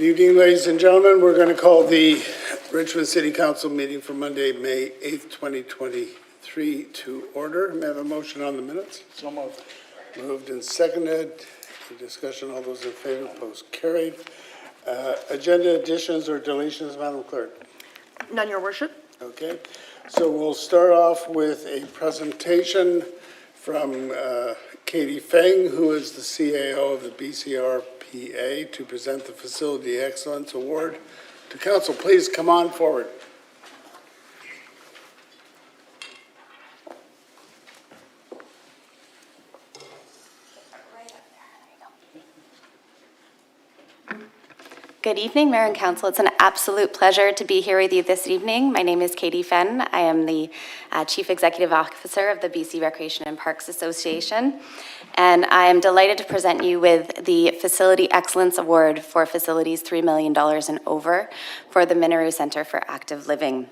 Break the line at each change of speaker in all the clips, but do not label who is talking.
Good evening, ladies and gentlemen. We're going to call the Richmond City Council meeting for Monday, May 8th, 2023 to order. May I have a motion on the minutes?
So moved.
Moved and seconded. Any discussion? All those in favor, opposed, carried. Agenda additions or deletions, Madam Clerk?
None, Your Worship.
Okay. So we'll start off with a presentation from Katie Feng, who is the CAO of the BCRPA, to present the Facility Excellence Award to Council. Please come on forward.
Good evening, Mayor and Council. It's an absolute pleasure to be here with you this evening. My name is Katie Fenn. I am the Chief Executive Officer of the BC Recreation and Parks Association, and I am delighted to present you with the Facility Excellence Award for facilities $3 million and over for the Minoru Centre for Active Living.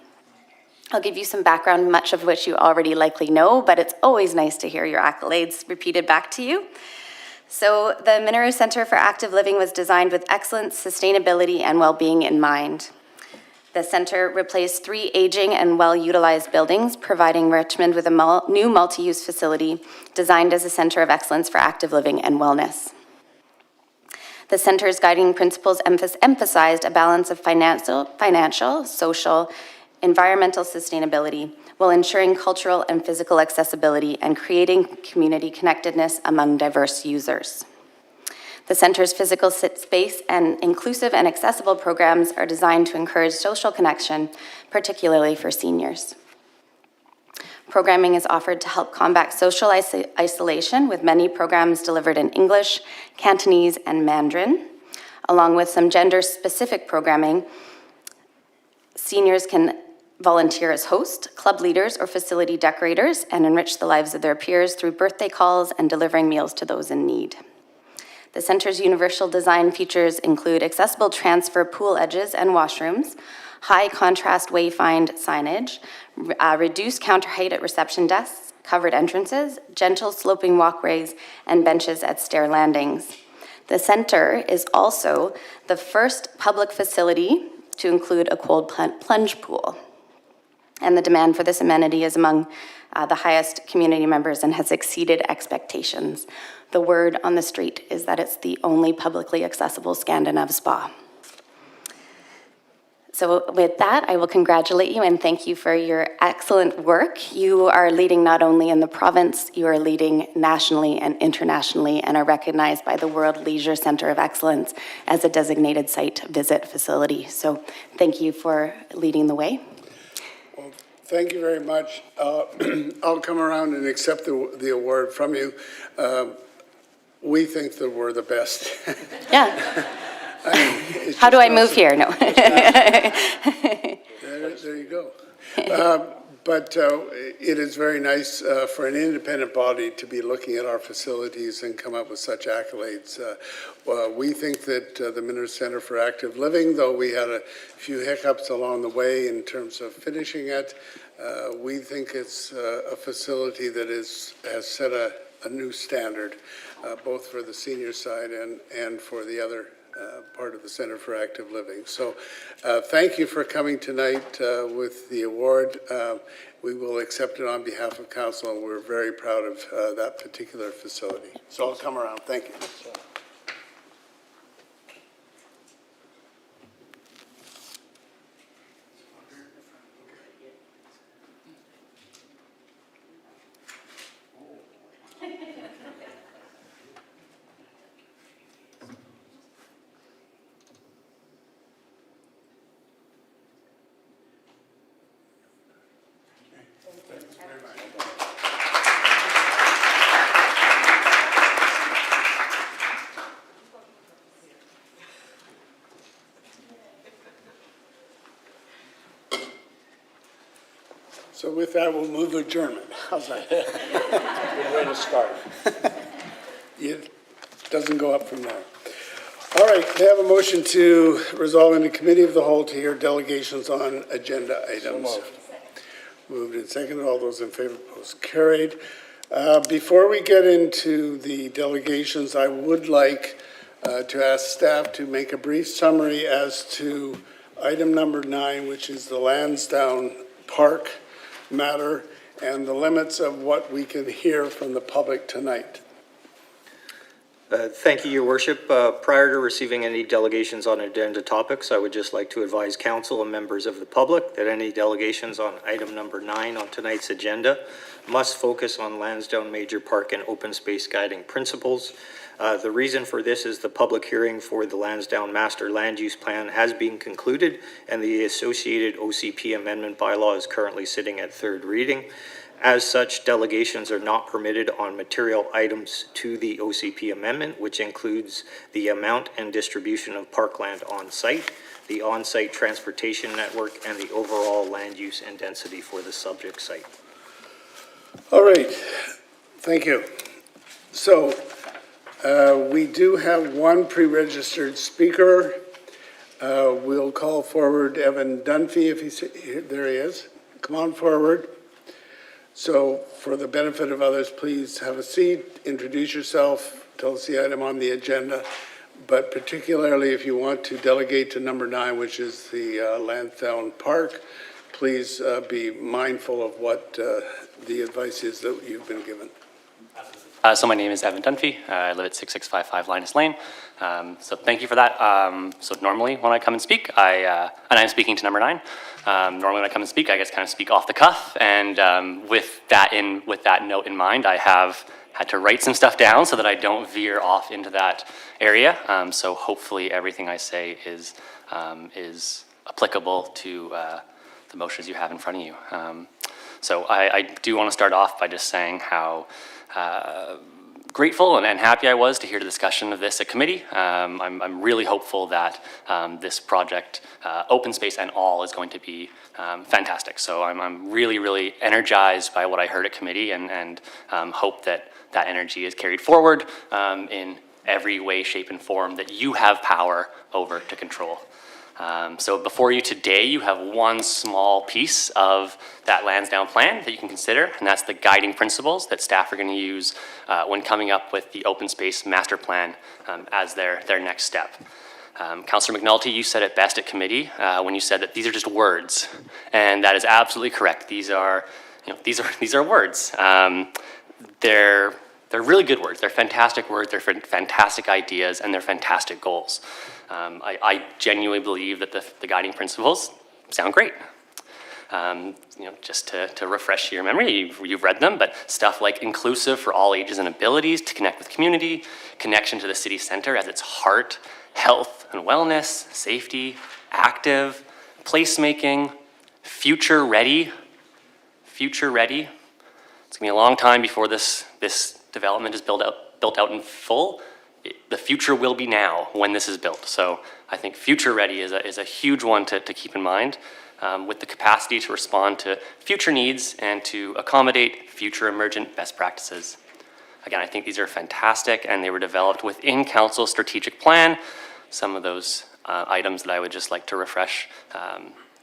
I'll give you some background, much of which you already likely know, but it's always nice to hear your accolades repeated back to you. So the Minoru Centre for Active Living was designed with excellence, sustainability, and well-being in mind. The centre replaced 3 aging and well-utilized buildings, providing Richmond with a new multi-use facility designed as a centre of excellence for active living and wellness. The centre's guiding principles emphasized a balance of financial, social, environmental sustainability, while ensuring cultural and physical accessibility and creating community connectedness among diverse users. The center's physical space and inclusive and accessible programs are designed to encourage social connection, particularly for seniors. Programming is offered to help combat social isolation, with many programs delivered in English, Cantonese, and Mandarin. Along with some gender-specific programming, seniors can volunteer as hosts, club leaders, or facility decorators, and enrich the lives of their peers through birthday calls and delivering meals to those in need. The center's universal design features include accessible transfer pool edges and washrooms, high contrast wayfind signage, reduced counter height at reception desks, covered entrances, gentle sloping walkways, and benches at stair landings. The center is also the first public facility to include a cold plunge pool. And the demand for this amenity is among the highest community members and has exceeded expectations. The word on the street is that it's the only publicly accessible Scandinav spa. So with that, I will congratulate you and thank you for your excellent work. You are leading not only in the province, you are leading nationally and internationally and are recognized by the World Leisure Center of Excellence as a designated site visit facility. So thank you for leading the way.
Thank you very much. I'll come around and accept the award from you. We think that we're the best.
Yeah. How do I move here? No.
There you go. But it is very nice for an independent body to be looking at our facilities and come up with such accolades. We think that the Minoru Centre for Active Living, though we had a few hiccups along the way in terms of finishing it, we think it's a facility that has set a new standard, both for the senior side and for the other part of the Center for Active Living. So thank you for coming tonight with the award. We will accept it on behalf of Council, and we're very proud of that particular facility. So I'll come around. Thank you. So with that, we'll move adjournment. How's that?
Good way to start.
It doesn't go up from there. All right, may I have a motion to resolve in the Committee of the Whole to hear delegations on agenda items?
So
Moved and seconded. All those in favor, opposed, carried. Before we get into the delegations, I would like to ask staff to make a brief summary as to item number 9, which is the Lansdowne Park matter, and the limits of what we can hear from the public tonight.
Thank you, Your Worship. Prior to receiving any delegations on agenda topics, I would just like to advise council and members of the public that any delegations on item number 9 on tonight's agenda must focus on Lansdowne Major Park and open space guiding principles. The reason for this is the public hearing for the Lansdowne Master Land Use Plan has been concluded, and the associated OCP amendment bylaw is currently sitting at third reading. As such, delegations are not permitted on material items to the OCP amendment, which includes the amount and distribution of parkland on site, the on-site transportation network, and the overall land use and density for the subject site.
All right, thank you. So we do have one pre-registered speaker. We'll call forward Evan Dunphy if he's here. There he is. Come on forward. So for the benefit of others, please have a seat, introduce yourself, tell us the item on the agenda, but particularly if you want to delegate to number 9, which is the Lansdowne Park, please be mindful of what the advice is that you've been given.
So my name is Evan Dunphy. I live at 6655 Linus Lane. So thank you for that. So normally when I come and speak, and I'm speaking to number 9. Normally when I come and speak, I just kind of speak off the cuff. And with that note in mind, I have had to write some stuff down so that I don't veer off into that area. So hopefully everything I say is applicable to the motions you have in front of you. So I do want to start off by just saying how grateful and happy I was to hear the discussion of this at committee. I'm really hopeful that this project, open space and all, is going to be fantastic. So I'm really, really energized by what I heard at committee, and hope that that energy is carried forward in every way, shape, and form that you have power over to control. So before you today, you have one small piece of that Lansdowne plan that you can consider, and that's the guiding principles that staff are going to use when coming up with the open space master plan as their next step. Councillor McNulty, you said it best at committee when you said that these are just words, and that is absolutely correct. These are words. They're really good words. They're fantastic words. They're fantastic ideas, and they're fantastic goals. I genuinely believe that the guiding principles sound great. Just to refresh your memory, you've read them, but stuff like inclusive for all ages and abilities, to connect with community, connection to the city center as its heart, health and wellness, safety, active, placemaking, future ready. It's gonna be a long time before this development is built out in full. The future will be now when this is built. So I think future ready is a huge one to keep in mind, with the capacity to respond to future needs and to accommodate future emergent best practices. Again, I think these are fantastic, and they were developed within Council's strategic plan. Some of those items that I would just like to refresh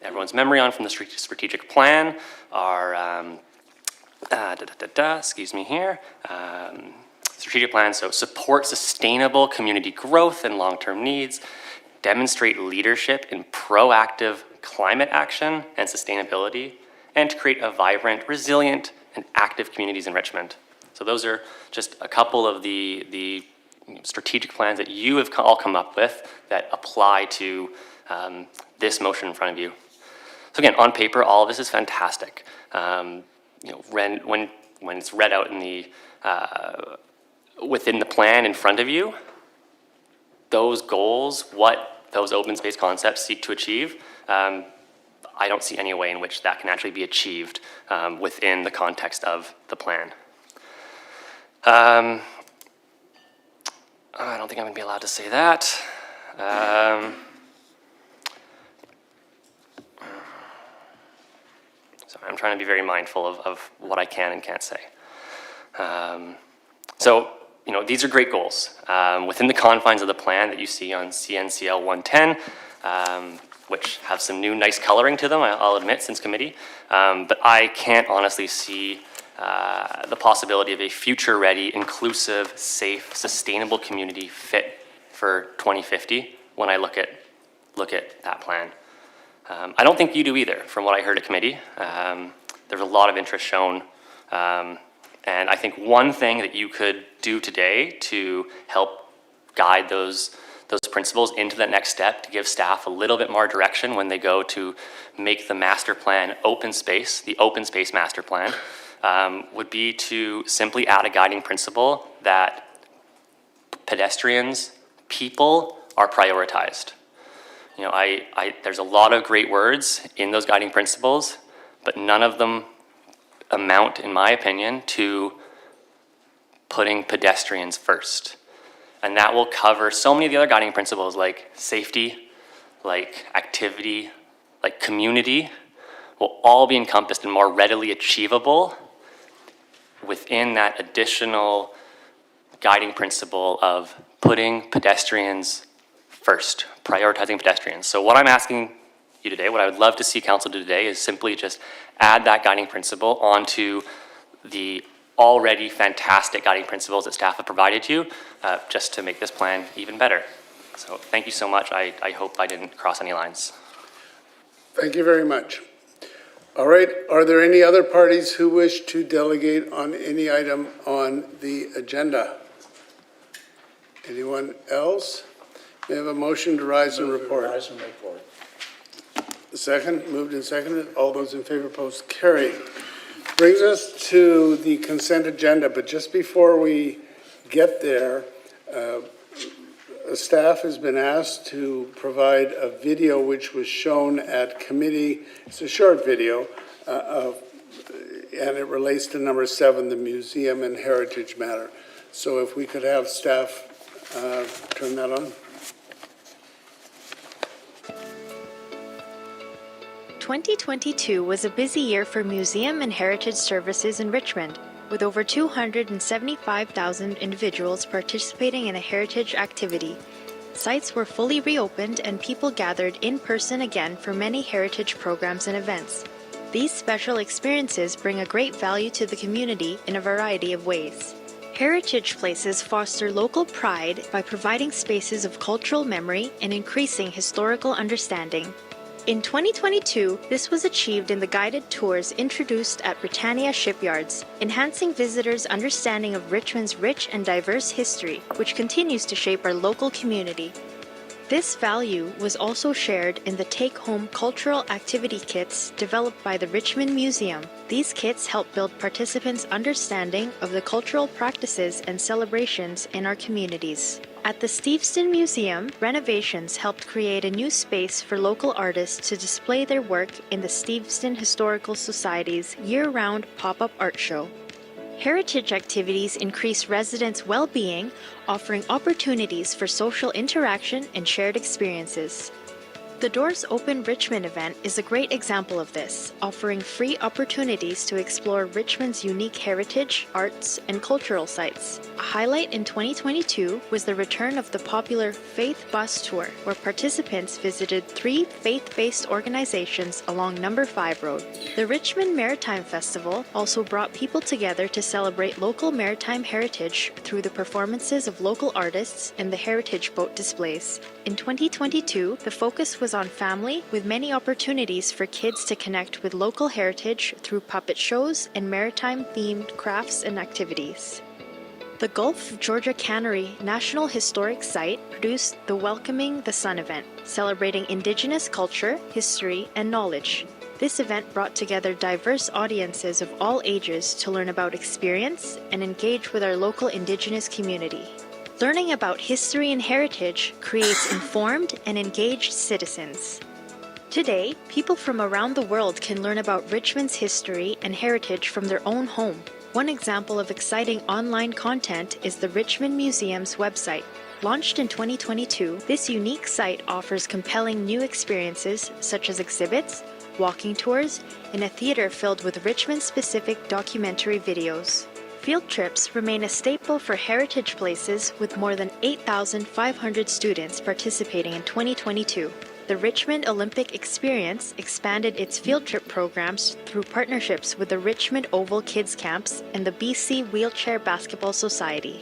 everyone's memory on from the strategic plan are, excuse me here, strategic plan, so support sustainable community growth and long-term needs, demonstrate leadership in proactive climate action and sustainability, and to create a vibrant, resilient, and active communities enrichment. So those are just a couple of the strategic plans that you have all come up with that apply to this motion in front of you. So again, on paper, all of this is fantastic. When it's read out in the within the plan in front of you, those goals, what those open space concepts seek to achieve, I don't see any way in which that can actually be achieved within the context of the plan. I don't think I'm gonna be allowed to say that. So I'm trying to be very mindful of what I can and can't say. So, these are great goals within the confines of the plan that you see on CNCL 110, which have some new nice coloring to them, I'll admit, since committee. But I can't honestly see the possibility of a future-ready, inclusive, safe, sustainable community fit for 2050 when I look at that plan. I don't think you do either, from what I heard at committee. There's a lot of interest shown. And I think one thing that you could do today to help guide those principles into the next step, to give staff a little bit more direction when they go to make the master plan open space, the open space master plan, would be to simply add a guiding principle that pedestrians, people are prioritized. You know, there's a lot of great words in those guiding principles, but none of them amount, in my opinion, to putting pedestrians first. And that will cover so many of the other guiding principles like safety, like activity, like community, will all be encompassed and more readily achievable within that additional guiding principle of putting pedestrians first, prioritizing pedestrians. So what I'm asking you today, what I would love to see council do today, is simply just add that guiding principle onto the already fantastic guiding principles that staff have provided you, just to make this plan even better. So thank you so much. I hope I didn't cross any lines.
Thank you very much. All right, are there any other parties who wish to delegate on any item on the agenda? Anyone else? May I have a motion to rise and report?
Rise and report.
Second, moved and seconded. All those in favor, post carried. Brings us to the consent agenda, but just before we get there, staff has been asked to provide a video which was shown at committee. It's a short video, and it relates to number 7, the museum and heritage matter. So if we could have staff turn that on.
2022 was a busy year for museum and heritage services in Richmond, with over 275,000 individuals participating in a heritage activity. Sites were fully reopened and people gathered in person again for many heritage programs and events. These special experiences bring a great value to the community in a variety of ways. Heritage places foster local pride by providing spaces of cultural memory and increasing historical understanding. In 2022, this was achieved in the guided tours introduced at Britannia Shipyards, enhancing visitors' understanding of Richmond's rich and diverse history, which continues to shape our local community. This value was also shared in the take-home cultural activity kits developed by the Richmond Museum. These kits help build participants' understanding of the cultural practices and celebrations in our communities. At the Steveston Museum, renovations helped create a new space for local artists to display their work in the Steveston Historical Society's year-round pop-up art show. Heritage activities increase residents' well-being, offering opportunities for social interaction and shared experiences. The Doors Open Richmond event is a great example of this, offering free opportunities to explore Richmond's unique heritage, arts, and cultural sites. A highlight in 2022 was the return of the popular Faith Bus Tour, where participants visited 3 faith-based organizations along No. 5 Road. The Richmond Maritime Festival also brought people together to celebrate local maritime heritage through the performances of local artists and the heritage boat displays. In 2022, the focus was on family, with many opportunities for kids to connect with local heritage through puppet shows and maritime-themed crafts and activities. The Gulf of Georgia Cannery National Historic Site produced the Welcoming the Sun event, celebrating Indigenous culture, history, and knowledge. This event brought together diverse audiences of all ages to learn about experience and engage with our local Indigenous community. Learning about history and heritage creates informed and engaged citizens. Today, people from around the world can learn about Richmond's history and heritage from their own home. One example of exciting online content is the Richmond Museum's website. Launched in 2022, this unique site offers compelling new experiences such as exhibits, walking tours, and a theater filled with Richmond-specific documentary videos. Field trips remain a staple for heritage places, with more than 8,500 students participating in 2022. The Richmond Olympic Experience expanded its field trip programs through partnerships with the Richmond Oval Kids Camps and the BC Wheelchair Basketball Society.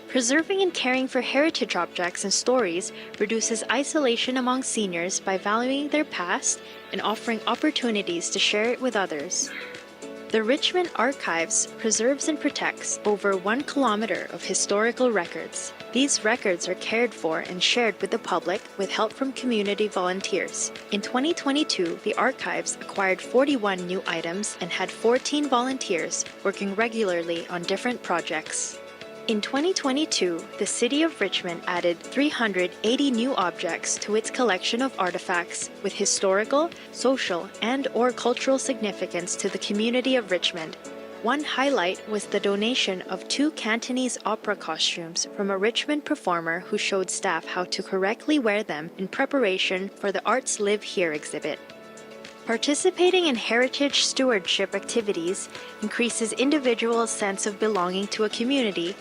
Preserving and caring for heritage objects and stories reduces isolation among seniors by valuing their past and offering opportunities to share it with others. The Richmond Archives preserves and protects over 1 kilometer of historical records. These records are cared for and shared with the public with help from community volunteers. In 2022, the archives acquired 41 new items and had 14 volunteers working regularly on different projects. In 2022, the City of Richmond added 380 new objects to its collection of artifacts with historical, social, and/or cultural significance to the community of Richmond. One highlight was the donation of 2 Cantonese opera costumes from a Richmond performer who showed staff how to correctly wear them in preparation for the Arts Live Here exhibit. Participating in heritage stewardship activities increases individuals' sense of belonging to a community.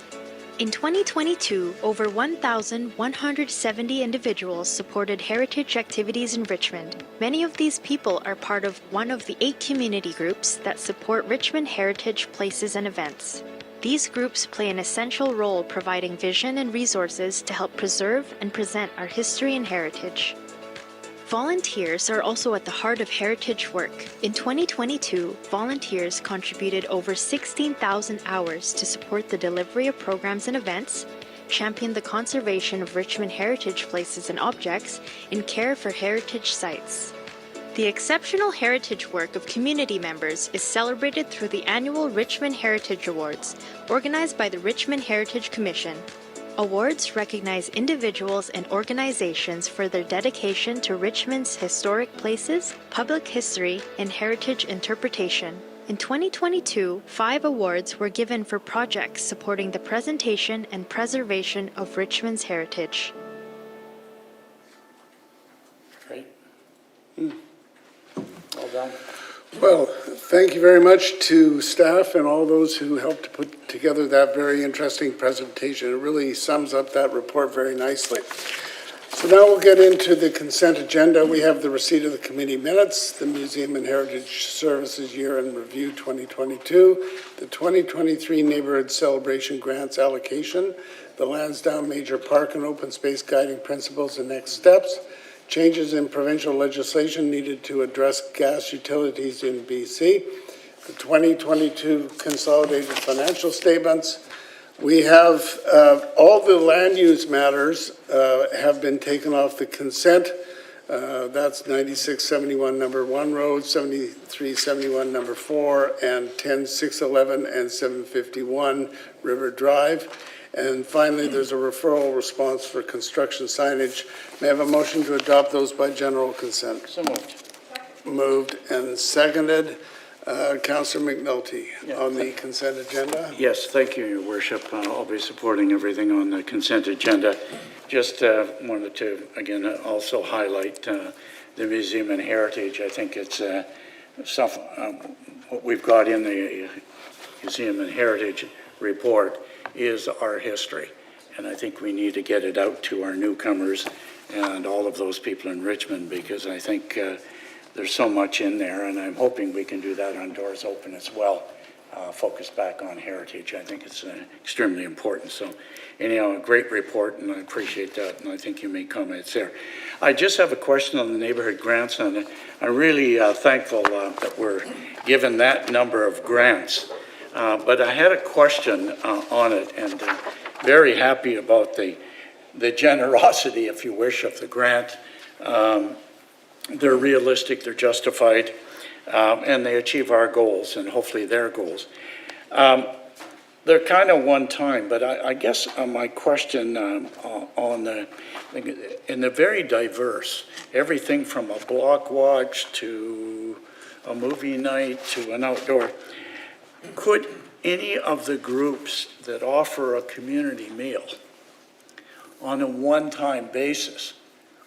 In 2022, over 1,170 individuals supported heritage activities in Richmond. Many of these people are part of one of the 8 community groups that support Richmond heritage places and events. These groups play an essential role providing vision and resources to help preserve and present our history and heritage. Volunteers are also at the heart of heritage work. In 2022, volunteers contributed over 16,000 hours to support the delivery of programs and events, champion the conservation of Richmond heritage places and objects, and care for heritage sites. The exceptional heritage work of community members is celebrated through the annual Richmond Heritage Awards, organized by the Richmond Heritage Commission. Awards recognize individuals and organizations for their dedication to Richmond's historic places, public history, and heritage interpretation. In 2022, 5 awards were given for projects supporting the presentation and preservation of Richmond's heritage.
Great. Well done.
Well, thank you very much to staff and all those who helped to put together that very interesting presentation. It really sums up that report very nicely. So now we'll get into the consent agenda. We have the receipt of the committee minutes, the Museum and Heritage Services Year in Review 2022, the 2023 Neighborhood Celebration Grants Allocation, the Lansdowne Major Park and Open Space Guiding Principles and Next Steps, changes in provincial legislation needed to address gas utilities in BC, the 2022 consolidated financial statements. We have all the land use matters have been taken off the consent. That's 9671 number 1 road, 7371 number 4, and 10611 and 751 River Drive. And finally, there's a referral response for construction signage. May I have a motion to adopt those by general consent?
So moved.
Moved and seconded. Councillor McNulty on the consent agenda.
Yes, thank you, Your Worship. I'll be supporting everything on the consent agenda. Just wanted to, again, also highlight the Museum and Heritage. I think it's stuff, what we've got in the Museum and Heritage report is our history. And I think we need to get it out to our newcomers and all of those people in Richmond, because I think there's so much in there, and I'm hoping we can do that on Doors Open as well, focus back on heritage. I think it's extremely important. So anyhow, a great report, and I appreciate that, and I think you made comments there. I just have a question on the neighborhood grants, and I'm really thankful that we're given that number of grants. But I had a question on it, and very happy about the generosity, if you wish, of the grant. They're realistic, they're justified, and they achieve our goals and hopefully their goals. They're kind of one time, but I guess my question on the very diverse, everything from a block watch to a movie night to an outdoor. Could any of the groups that offer a community meal on a one-time basis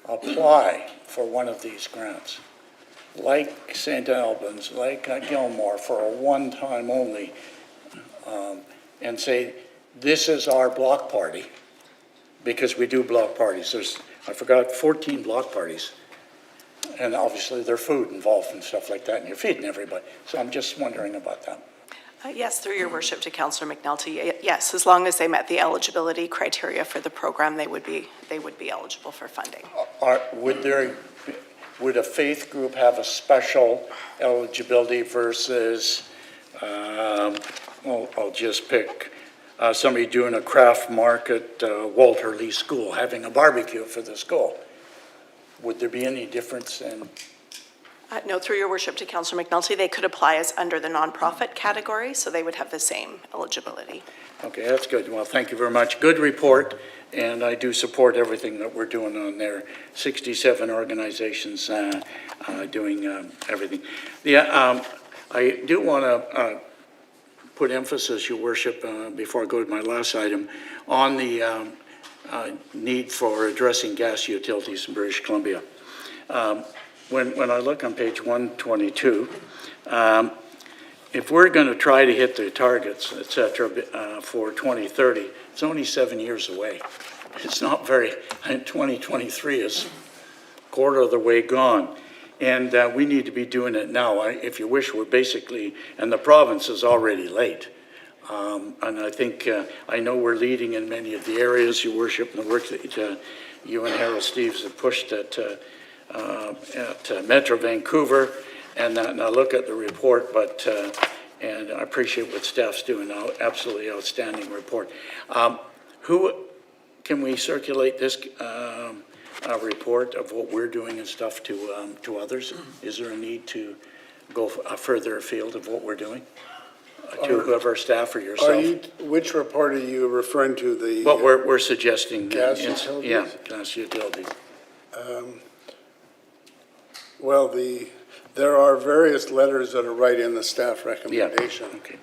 apply for one of these grants? Like St. Albans, like Gilmore, for a one-time only, and say, this is our block party, because we do block parties. There's, I forgot, 14 block parties. And obviously there's food involved and stuff like that, and you're feeding everybody. So I'm just wondering about that.
Yes, through your worship to Councillor McNulty. Yes, as long as they met the eligibility criteria for the program, they would be eligible for funding.
Would a faith group have a special eligibility versus, I'll just pick somebody doing a craft market, Walter Lee School, having a barbecue for the school? Would there be any difference in?
No, through your worship to Councillor McNulty, they could apply as under the nonprofit category, so they would have the same eligibility.
Okay, that's good. Well, thank you very much. Good report, and I do support everything that we're doing on there. 67 organizations doing everything. Yeah, I do want to put emphasis, Your Worship, before I go to my last item, on the need for addressing gas utilities in British Columbia. When I look on page 122, if we're going to try to hit the targets, et cetera, for 2030, it's only 7 years away. It's not very, 2023 is a quarter of the way gone. And we need to be doing it now. If you wish, we're basically, and the province is already late. And I think, I know we're leading in many of the areas, Your Worship, and the work that you and Harold Steves have pushed at Metro Vancouver, and I look at the report, and I appreciate what staff's doing, absolutely outstanding report. Can we circulate this report of what we're doing and stuff to others? Is there a need to go further afield of what we're doing? To whoever staff or yourself?
Which report are you referring to? The
What we're suggesting.
gas utilities?
Yeah, gas utilities.
Well, there are various letters that are right in the staff recommendation.
Okay.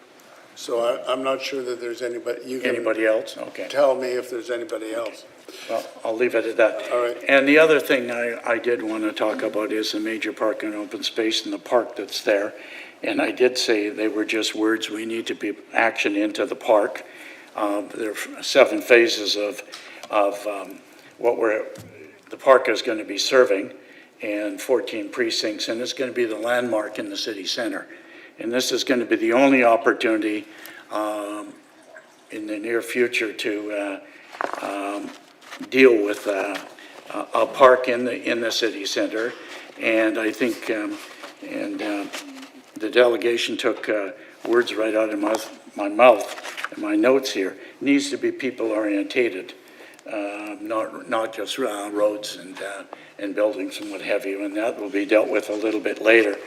So I'm not sure that there's anybody. You can
Anybody else? Okay.
tell me if there's anybody else.
Well, I'll leave it at that.
All right.
And the other thing I did want to talk about is the major park and open space and the park that's there. And I did say they were just words. We need to be action into the park. There are 7 phases of what the park is going to be serving, and 14 precincts, and it's going to be the landmark in the city center. And this is going to be the only opportunity in the near future to deal with a park in the city center. And I think, the delegation took words right out of my mouth and my notes here. It needs to be people orientated, not just roads and buildings and what have you, and that will be dealt with a little bit later.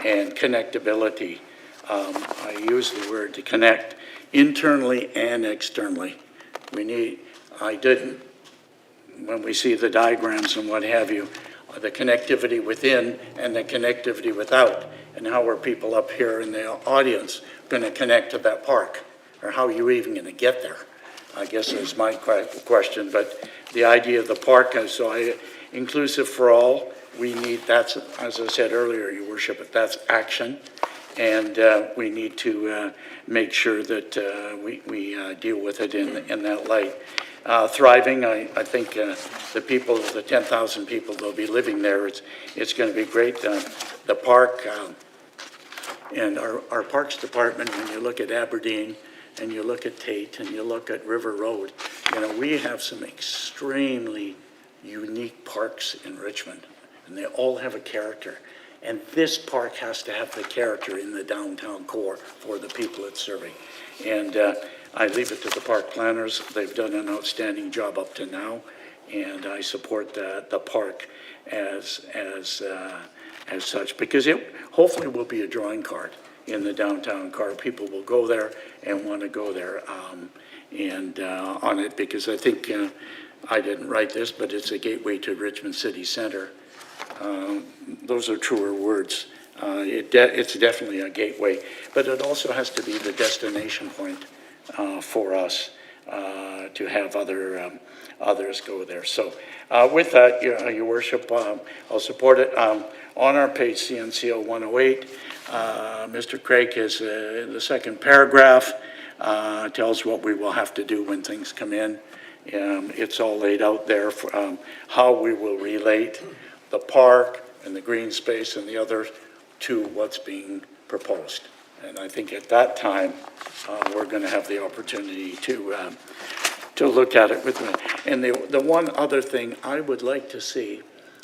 And connectability, I use the word to connect internally and externally. When we see the diagrams and what have you, the connectivity within and the connectivity without, and how are people up here in the audience going to connect to that park, or how are you even going to get there? I guess is my question, but the idea of the park, inclusive for all, we need, that's, as I said earlier, Your Worship, that's action, and we need to make sure that we deal with it in that light. Thriving, I think the people, the 10,000 people that'll be living there, it's going to be great. The park and our Parks Department, when you look at Aberdeen, and you look at Tate, and you look at River Road, we have some extremely unique parks in Richmond, and they all have a character. And this park has to have the character in the downtown core for the people it's serving. And I leave it to the park planners. They've done an outstanding job up to now, and I support the park as such, because it hopefully will be a drawing card in the downtown core. People will go there and want to go there on it, because I think I didn't write this, but it's a gateway to Richmond City Center. Those are truer words. It's definitely a gateway, but it also has to be the destination point for us to have others go there. So with that, Your Worship, I'll support it. On our page, CNCO 108, Mr. Craig has the second paragraph tells what we will have to do when things come in. It's all laid out there for how we will relate the park and the green space and the other to what's being proposed. And I think at that time, we're going to have the opportunity to look at it with me. And the one other thing I would like to see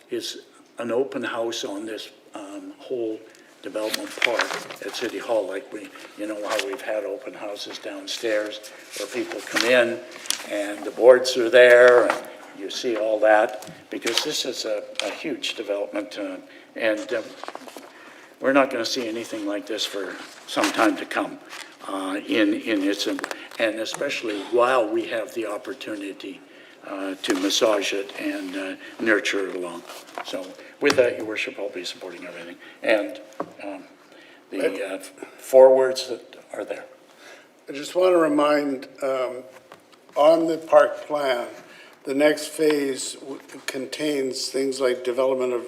is an open house on this whole development park at City Hall, like how we've had open houses downstairs where people come in and the boards are there and you see all that, because this is a huge development and we're not going to see anything like this for some time to come in its, and especially while we have the opportunity to massage it and nurture it along. So with that, Your Worship, I'll be supporting everything. And the forwards that are there.
I just want to remind, on the park plan, the next phase contains things like development of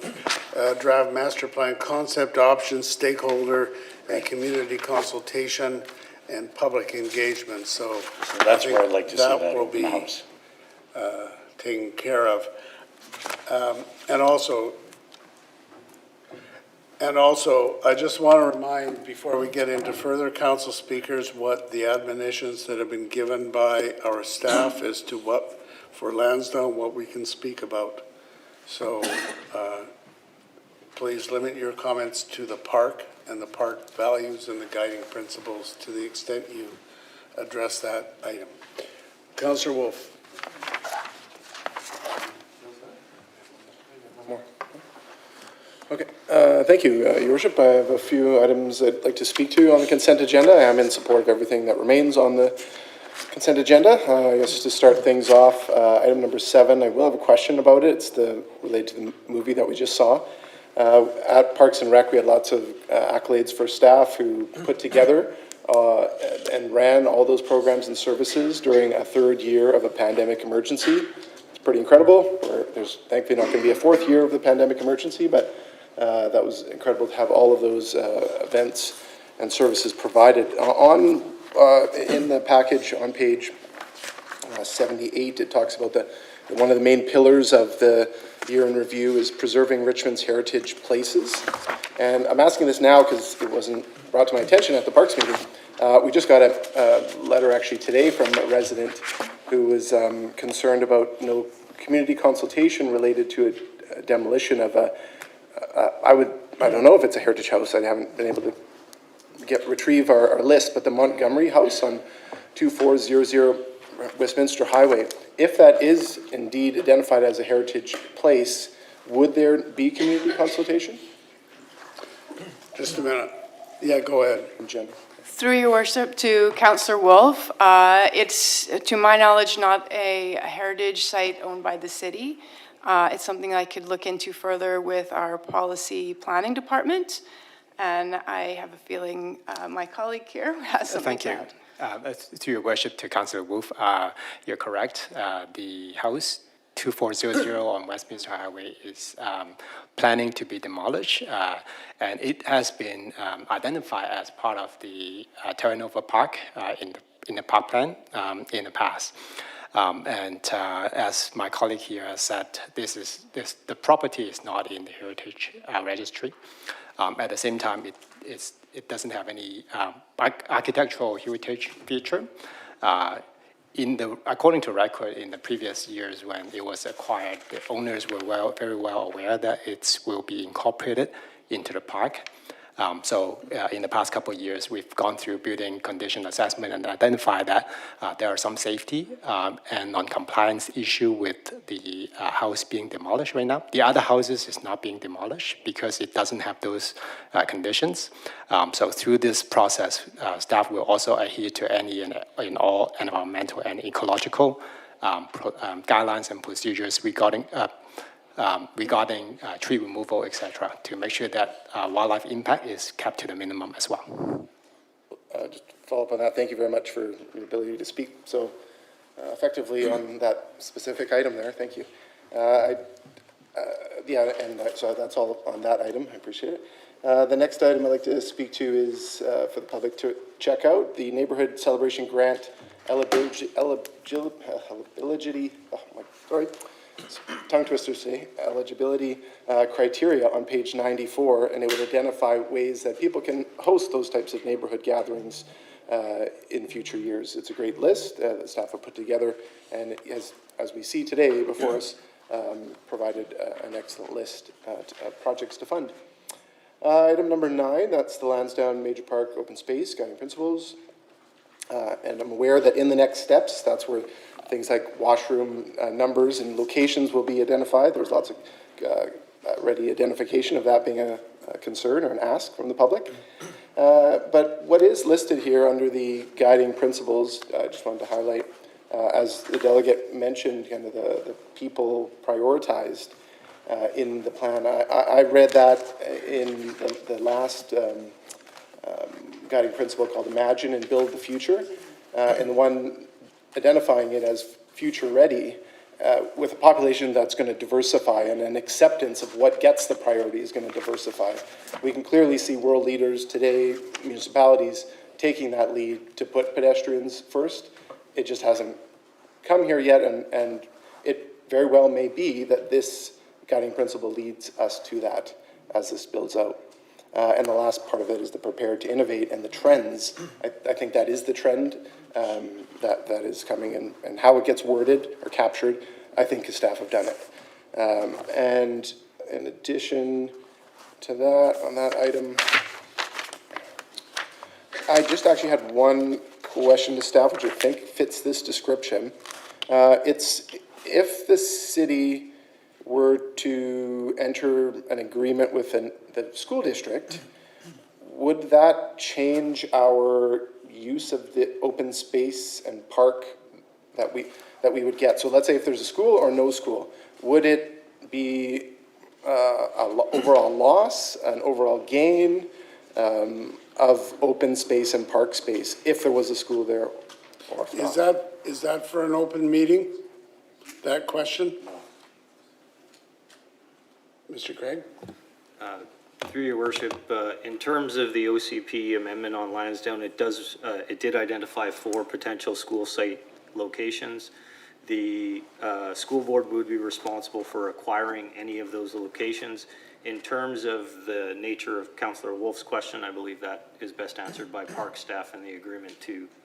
draft master plan, concept options, stakeholder and community consultation, and public engagement. So
that's where I'd like to see that
will
open
be
house
taken care of. And also, I just want to remind, before we get into further council speakers, what the admonitions that have been given by our staff as to what, for Lansdowne, what we can speak about. So please limit your comments to the park and the park values and the guiding principles to the extent you address that item. Councillor Wolf.
Okay, thank you, Your Worship. I have a few items I'd like to speak to on the consent agenda. I am in support of everything that remains on the consent agenda. I guess to start things off, item number 7, I will have a question about it. It's related to the movie that we just saw. At Parks and Rec, we had lots of accolades for staff who put together and ran all those programs and services during a third year of a pandemic emergency. It's pretty incredible. There's thankfully not going to be a fourth year of the pandemic emergency, but that was incredible to have all of those events and services provided. In the package on page 78, it talks about one of the main pillars of the year in review is preserving Richmond's heritage places. And I'm asking this now because it wasn't brought to my attention at the Parks meeting. We just got a letter actually today from a resident who was concerned about community consultation related to a demolition of I don't know if it's a heritage house. I haven't been able to retrieve our list, but the Montgomery House on 2400 Westminster Highway. If that is indeed identified as a heritage place, would there be community consultation?
Just a minute. Yeah, go ahead.
Jen.
Through your worship to Councillor Wolf, it's, to my knowledge, not a heritage site owned by the city. It's something I could look into further with our policy planning department. And I have a feeling my colleague here has something to add.
To your worship, to Councillor Wolf, you're correct. The house 2400 on Westminster Highway is planning to be demolished, and it has been identified as part of the Terra Nova Park in the park plan in the past. As my colleague here has said, the property is not in the heritage registry. At the same time, it doesn't have any architectural heritage feature. According to record, in the previous years when it was acquired, the owners were very well aware that it will be incorporated into the park. In the past couple of years, we've gone through building condition assessment and identified that there are some safety and non-compliance issue with the house being demolished right now. The other houses is not being demolished because it doesn't have those conditions. So through this process, staff will also adhere to any and all environmental and ecological guidelines and procedures regarding tree removal, etc., to make sure that wildlife impact is kept to the minimum as well.
Just to follow up on that, thank you very much for your ability to speak so effectively on that specific item there. Thank you. So that's all on that item. I appreciate it. The next item I'd like to speak to is for the public to check out the Neighborhood Celebration Grant eligibility. tongue twister say, eligibility criteria on page 94, and it would identify ways that people can host those types of neighborhood gatherings in future years. It's a great list that staff have put together, and as we see today before us, provided an excellent list of projects to fund. Item number 9, that's the Lansdowne Major Park Open Space Guiding Principles. And I'm aware that in the next steps, that's where things like washroom numbers and locations will be identified. There's lots of ready identification of that being a concern or an ask from the public. But what is listed here under the guiding principles, I just wanted to highlight, as the delegate mentioned, kind of the people prioritized in the plan. I read that in the last guiding principle called Imagine and Build the Future, and the one identifying it as future ready with a population that's going to diversify and an acceptance of what gets the priority is going to diversify. We can clearly see world leaders today, municipalities, taking that lead to put pedestrians first. It just hasn't come here yet, and it very well may be that this guiding principle leads us to that as this builds out. And the last part of it is the prepared to innovate and the trends. I think that is the trend that is coming, and how it gets worded or captured, I think the staff have done it. And in addition to that, on that item, I just actually had one question to staff, which I think fits this description. It's if the city were to enter an agreement with the school district, would that change our use of the open space and park that we would get? So let's say if there's a school or no school, would it be an overall loss, an overall gain of open space and park space if there was a school there or not?
Is that for an open meeting, that question? Mr. Craig?
Through your worship, in terms of the OCP amendment on Lansdowne, it did identify 4 potential school site locations. The school board would be responsible for acquiring any of those locations. In terms of the nature of Councillor Wolf's question, I believe that is best answered by park staff and the agreement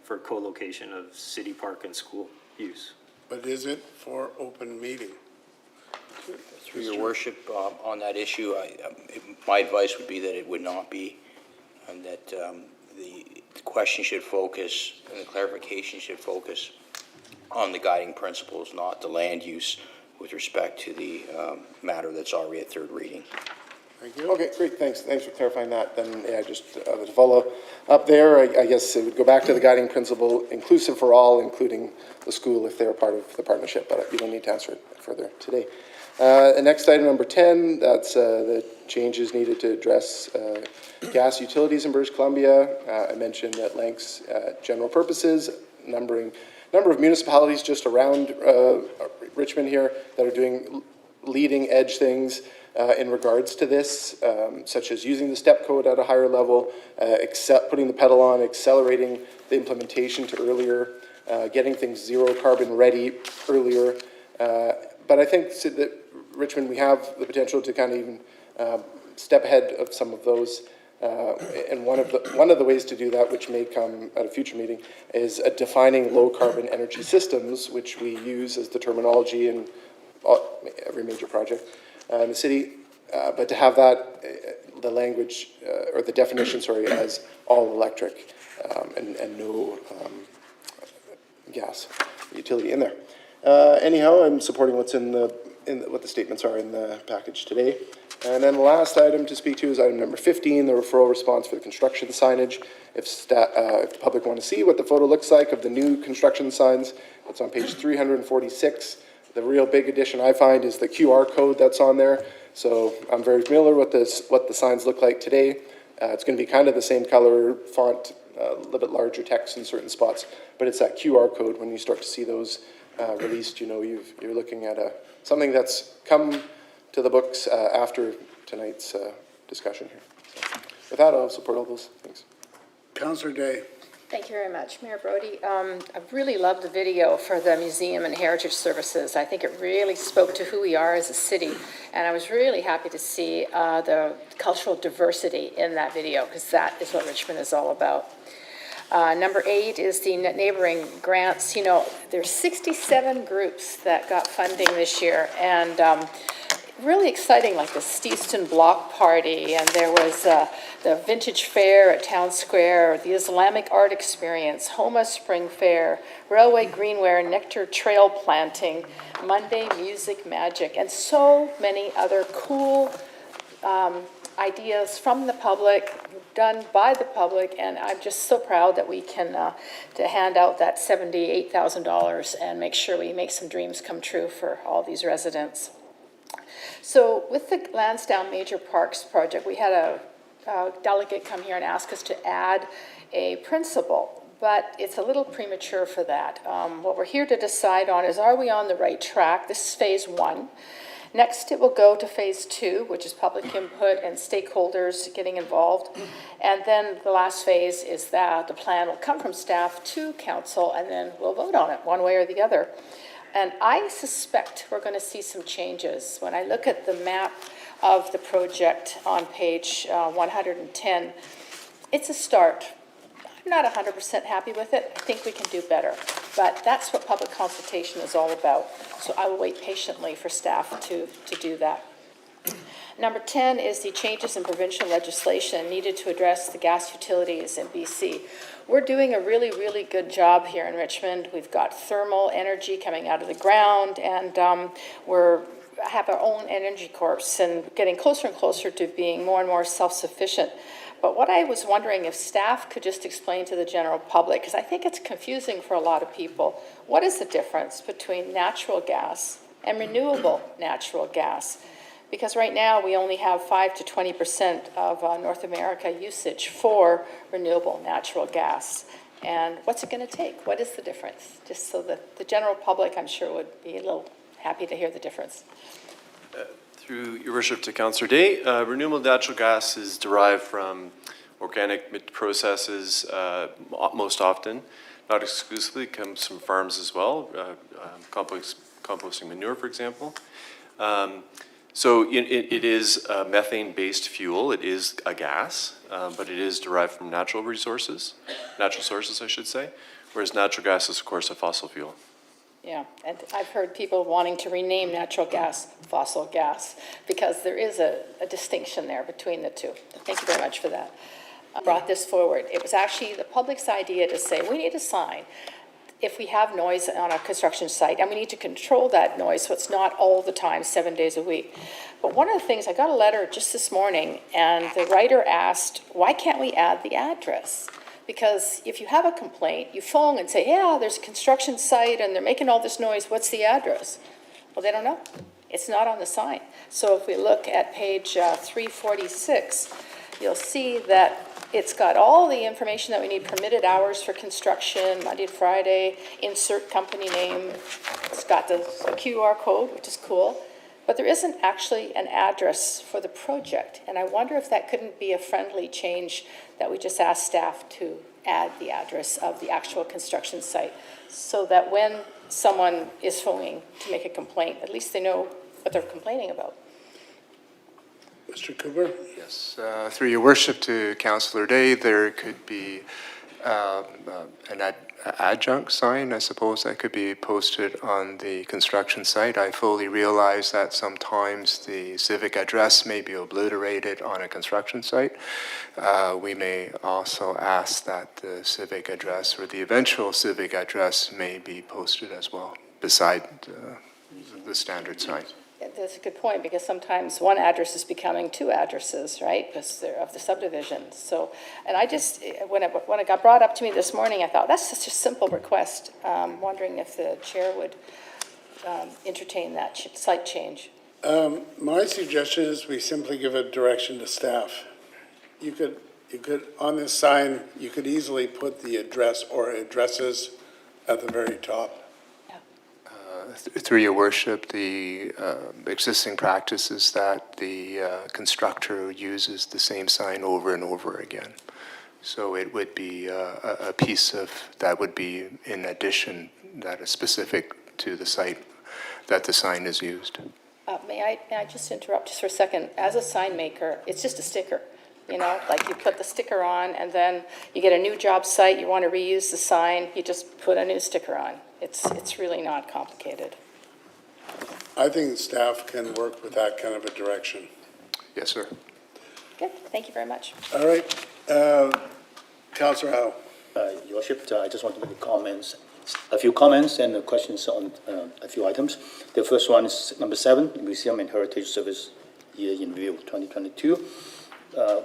for co-location of city park and school use.
But is it for open meeting?
Through your worship, on that issue, my advice would be that it would not be, and that the question should focus, and the clarification should focus on the guiding principles, not the land use with respect to the matter that's already at third reading.
Thank you.
Okay, great, thanks for clarifying that. Then, yeah, just to follow up there, I guess it would go back to the guiding principle, inclusive for all, including the school if they're part of the partnership, but you don't need to answer it further today. Next item, number 10, that's the changes needed to address gas utilities in British Columbia. I mentioned at length general purposes, number of municipalities just around Richmond here that are doing leading edge things in regards to this, such as using the step code at a higher level, putting the pedal on, accelerating the implementation to earlier, getting things zero carbon ready earlier. But I think that Richmond, we have the potential to kind of even step ahead of some of those. And one of the ways to do that, which may come at a future meeting, is defining low carbon energy systems, which we use as the terminology in every major project in the city. But to have that, the language or the definition, sorry, as all electric and no gas utility in there. Anyhow, I'm supporting what's what the statements are in the package today. And then the last item to speak to is item number 15, the referral response for the construction signage. If the public want to see what the photo looks like of the new construction signs, it's on page 346. The real big addition I find is the QR code that's on there. So I'm very familiar with what the signs look like today. It's going to be kind of the same color, font, a little bit larger text in certain spots, but it's that QR code. When you start to see those released, you know you're looking at something that's come to the books after tonight's discussion here. So with that, I'll support all those things.
Councillor Day.
Thank you very much, Mayor Brody. I really loved the video for the Museum and Heritage Services. I think it really spoke to who we are as a city, and I was really happy to see the cultural diversity in that video, because that is what Richmond is all about. Number 8 is the neighboring grants. You know, there's 67 groups that got funding this year, and really exciting, like the Steeston Block Party, and there was the Vintage Fair at Town Square, the Islamic Art Experience, Homa Spring Fair, Railway Greenware, Nectar Trail Planting, Monday Music Magic, and so many other cool ideas from the public, done by the public, and I'm just so proud that we can to hand out that $78,000 and make sure we make some dreams come true for all these residents. So with the Lansdowne Major Parks project, we had a delegate come here and ask us to add a principal, but it's a little premature for that. What we're here to decide on is, are we on the right track? This is phase 1. Next, it will go to phase 2, which is public input and stakeholders getting involved. And then the last phase is that the plan will come from staff to council, and then we'll vote on it one way or the other. And I suspect we're going to see some changes. When I look at the map of the project on page 110, it's a start. I'm not 100% happy with it. I think we can do better. But that's what public consultation is all about. So I will wait patiently for staff to do that. Number 10 is the changes in provincial legislation needed to address the gas utilities in BC. We're doing a really, really good job here in Richmond. We've got thermal energy coming out of the ground, and we're have our own energy corps and getting closer and closer to being more and more self-sufficient. But what I was wondering if staff could just explain to the general public, because I think it's confusing for a lot of people, what is the difference between natural gas and renewable natural gas? Because right now we only have 5 to 20% of North America usage for renewable natural gas. And what's it going to take? What is the difference? Just so that the general public, I'm sure, would be a little happy to hear the difference.
Through your worship to Councillor Day, renewable natural gas is derived from organic processes most often, not exclusively, comes from farms as well, composting manure, for example. So it is a methane-based fuel. It is a gas, but it is derived from natural sources, I should say, whereas natural gas is, of course, a fossil fuel.
Yeah, and I've heard people wanting to rename natural gas fossil gas because there is a distinction there between the two. Thank you very much for that. I brought this forward. It was actually the public's idea to say we need a sign if we have noise on a construction site, and we need to control that noise so it's not all the time, 7 days a week. But one of the things, I got a letter just this morning, and the writer asked, why can't we add the address? Because if you have a complaint, you phone and say, yeah, there's a construction site and they're making all this noise, what's the address? Well, they don't know. It's not on the sign. So if we look at page 346, you'll see that it's got all the information that we need: permitted hours for construction, Monday to Friday, insert company name. It's got the QR code, which is cool. But there isn't actually an address for the project. And I wonder if that couldn't be a friendly change, that we just ask staff to add the address of the actual construction site, so that when someone is phoning to make a complaint, at least they know what they're complaining about.
Mr. Cooper?
Yes, through your worship to Councillor Day, there could be an adjunct sign, I suppose, that could be posted on the construction site. I fully realize that sometimes the civic address may be obliterated on a construction site. We may also ask that the civic address or the eventual civic address may be posted as well, beside the standard sign.
That's a good point, because sometimes one address is becoming two addresses, right, because they're of the subdivision. So, and I just, when it got brought up to me this morning, I thought, that's such a simple request. Wondering if the chair would entertain that slight change.
My suggestion is we simply give a direction to staff. You could, on this sign, you could easily put the address or addresses at the very top.
Through your worship, the existing practice is that the constructor uses the same sign over and over again.
So it would be a piece of, that would be in addition, that is specific to the site that the sign is used.
May I just interrupt just for a second? As a sign maker, it's just a sticker, you know? Like you put the sticker on and then you get a new job site, you want to reuse the sign, you just put a new sticker on. It's really not complicated.
I think staff can work with that kind of a direction.
Yes, sir.
Good, thank you very much.
All right, Councillor Howe.
Your Worship, I just want to make a few comments and questions on a few items. The first one is number 7, Museum and Heritage Service Year in Review 2022.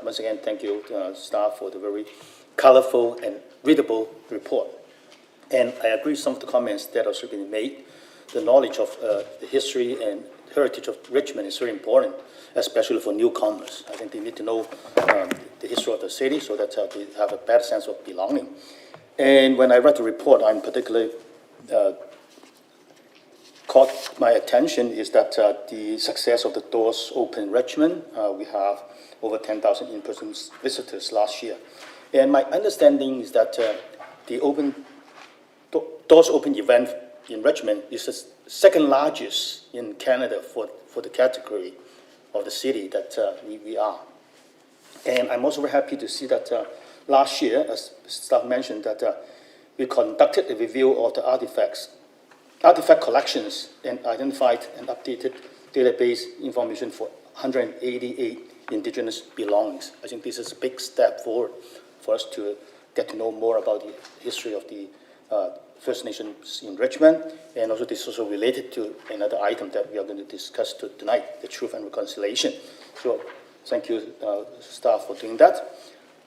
Once again, thank you, staff, for the very colorful and readable report. And I agree with some of the comments that have been made. The knowledge of the history and heritage of Richmond is very important, especially for newcomers. I think they need to know the history of the city so that they have a better sense of belonging. And when I read the report, I'm particularly caught my attention is that the success of the Doors Open Richmond. We have over 10,000 in-person visitors last year. And my understanding is that the Doors Open event in Richmond is the second largest in Canada for the category of the city that we are. And I'm also very happy to see that last year, as staff mentioned, that we conducted a review of the artifact collections and identified and updated database information for 188 Indigenous belongings. I think this is a big step forward for us to get to know more about the history of the First Nations in Richmond, and also this is also related to another item that we are going to discuss tonight, the Truth and Reconciliation. So thank you, staff, for doing that.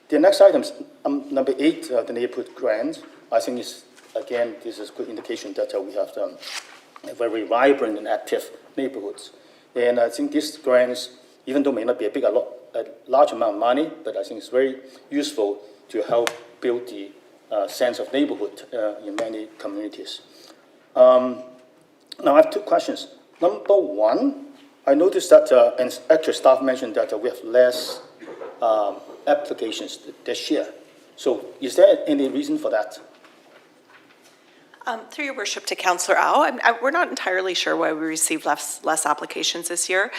The next item, number 8, the neighborhood grant. I think again, this is a good indication that we have a very vibrant and active neighborhoods. And I think these grants, even though may not be a large amount of money, but I think it's very useful to help build the sense of neighborhood in many communities. Now I have 2 questions. Number 1, I noticed that, and actually staff mentioned that we have less applications this year. So is there any reason for that?
Through your worship to Councillor Au, we're not entirely sure why we received less applications this year.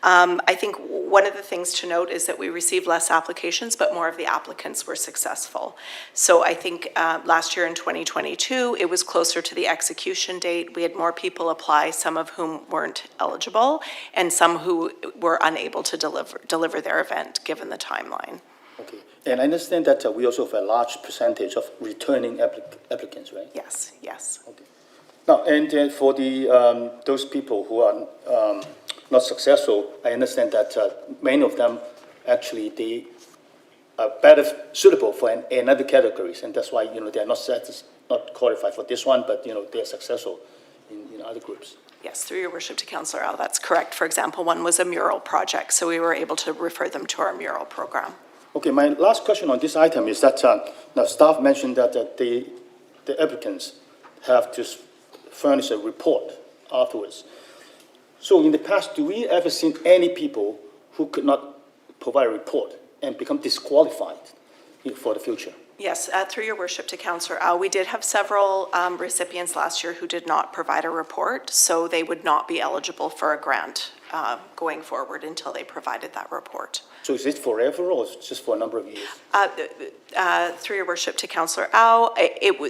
I think one of the things to note is that we received less applications, but more of the applicants were successful. So I think last year in 2022, it was closer to the execution date. We had more people apply, some of whom weren't eligible, and some who were unable to deliver their event, given the timeline.
Okay, and I understand that we also have a large percentage of returning applicants, right?
Yes, yes.
Okay. Now, and for the those people who are not successful, I understand that many of them actually they are better suitable for another categories, and that's why they are not qualified for this one, but they are successful in other groups.
Yes, through your worship to Councillor Au, that's correct. For example, one was a mural project, so we were able to refer them to our mural program.
Okay, my last question on this item is that now staff mentioned that the applicants have to furnish a report afterwards. So in the past, do we ever seen any people who could not provide a report and become disqualified for the future?
Yes, through your worship to Councillor Au, we did have several recipients last year who did not provide a report, so they would not be eligible for a grant going forward until they provided that report.
So is it forever or just for a number of years?
Through your worship to Councillor Au,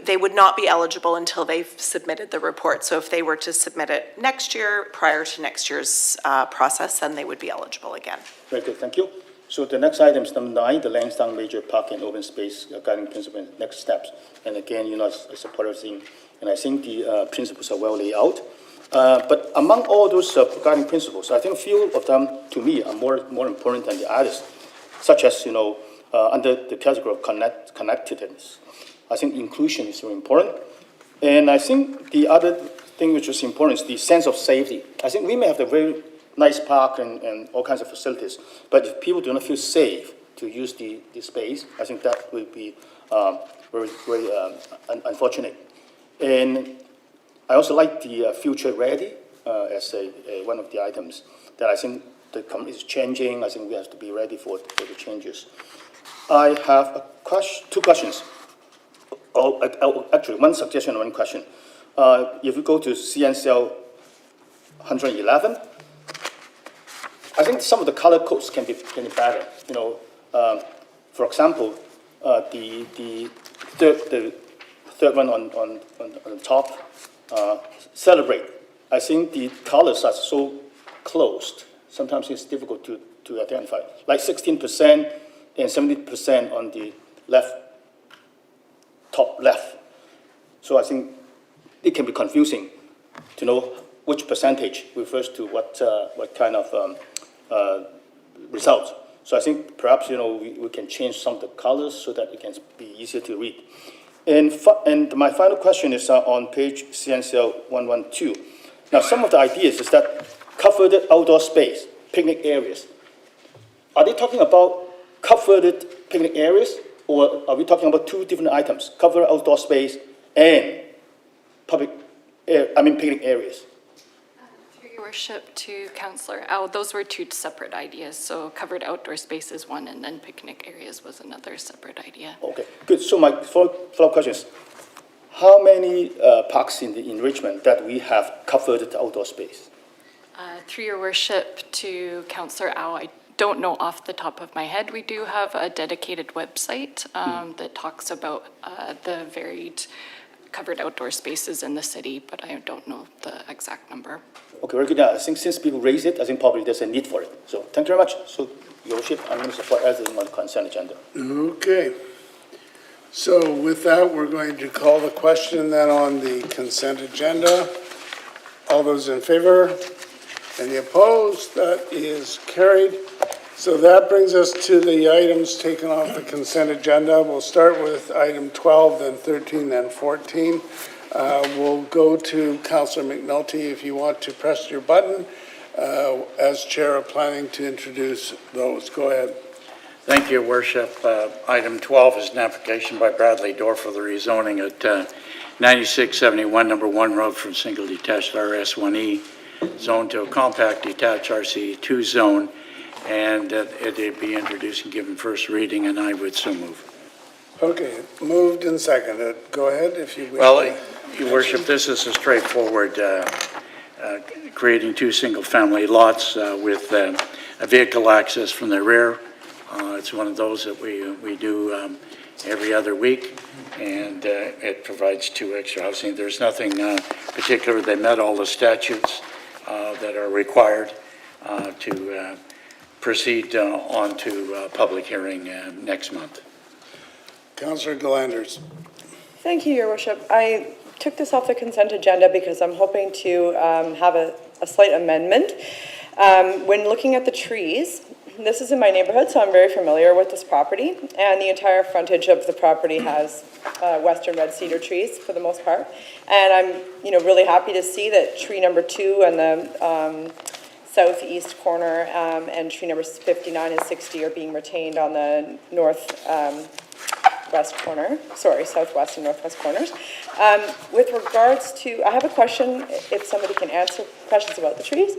they would not be eligible until they've submitted the report. So if they were to submit it next year, prior to next year's process, then they would be eligible again.
Very good, thank you. So the next item is number 9, the Lansdowne Major Park and Open Space Guiding Principle and Next Steps. And again, I support everything, and I think the principles are well laid out. But among all those guiding principles, I think a few of them, to me, are more important than the others, such as, under the category of connectedness. I think inclusion is very important. And I think the other thing which is important is the sense of safety. I think we may have a very nice park and all kinds of facilities, but if people do not feel safe to use the space, I think that will be very, very unfortunate. And I also like the future ready as one of the items that I think the company is changing. I think we have to be ready for the changes. I have two questions. Actually, one suggestion and one question. If you go to CNCL 111, I think some of the color codes can be better. You know, for example, the third one on the top, celebrate. I think the colors are so closed. Sometimes it's difficult to identify. Like 16% and 70% on the top left. So I think it can be confusing to know which percentage refers to what kind of results. So I think perhaps, you know, we can change some of the colors so that it can be easier to read. And my final question is on page CNCL 112. Now, some of the ideas is that covered outdoor space, picnic areas. Are they talking about covered picnic areas, or are we talking about two different items, covered outdoor space and picnic areas?
Through your worship to Councillor Au, those were two separate ideas. So covered outdoor space is one, and then picnic areas was another separate idea.
Okay, good. So my follow-up question is, how many parks in Richmond that we have covered outdoor space?
Through your worship to Councillor Au, I don't know off the top of my head. We do have a dedicated website that talks about the varied covered outdoor spaces in the city, but I don't know the exact number.
Okay, very good. I think since people raise it, I think probably there's a need for it. So thank you very much. So, Your Worship, I'm going to support everything on the consent agenda.
Okay. So with that, we're going to call the question then on the consent agenda. All those in favor? Any opposed? That is carried. So that brings us to the items taken off the consent agenda. We'll start with item 12, then 13, then 14. We'll go to Councillor McNulty if you want to press your button as Chair of Planning to introduce those. Go ahead.
Thank you, Your Worship. Item 12 is an application by Bradley Dorr for the rezoning at 9671 Number 1 Road from single detached RS1E zone to a compact detached RC2 zone, and it'd be introduced and given first reading, and I would so move.
Okay, moved and seconded. Go ahead if you wish.
Well, Your Worship, this is a straightforward creating two single-family lots with a vehicle access from the rear. It's one of those that we do every other week, and it provides two extra housing. There's nothing particular. They met all the statutes that are required to proceed on to public hearing next month.
Councillor Galanders.
Thank you, Your Worship. I took this off the consent agenda because I'm hoping to have a slight amendment. When looking at the trees, this is in my neighborhood, so I'm very familiar with this property, and the entire frontage of the property has western red cedar trees for the most part. And I'm, really happy to see that tree number 2 and the southeast corner and tree numbers 59 and 60 are being retained on the southwest and northwest corners. With regards to, I have a question, if somebody can answer questions about the trees.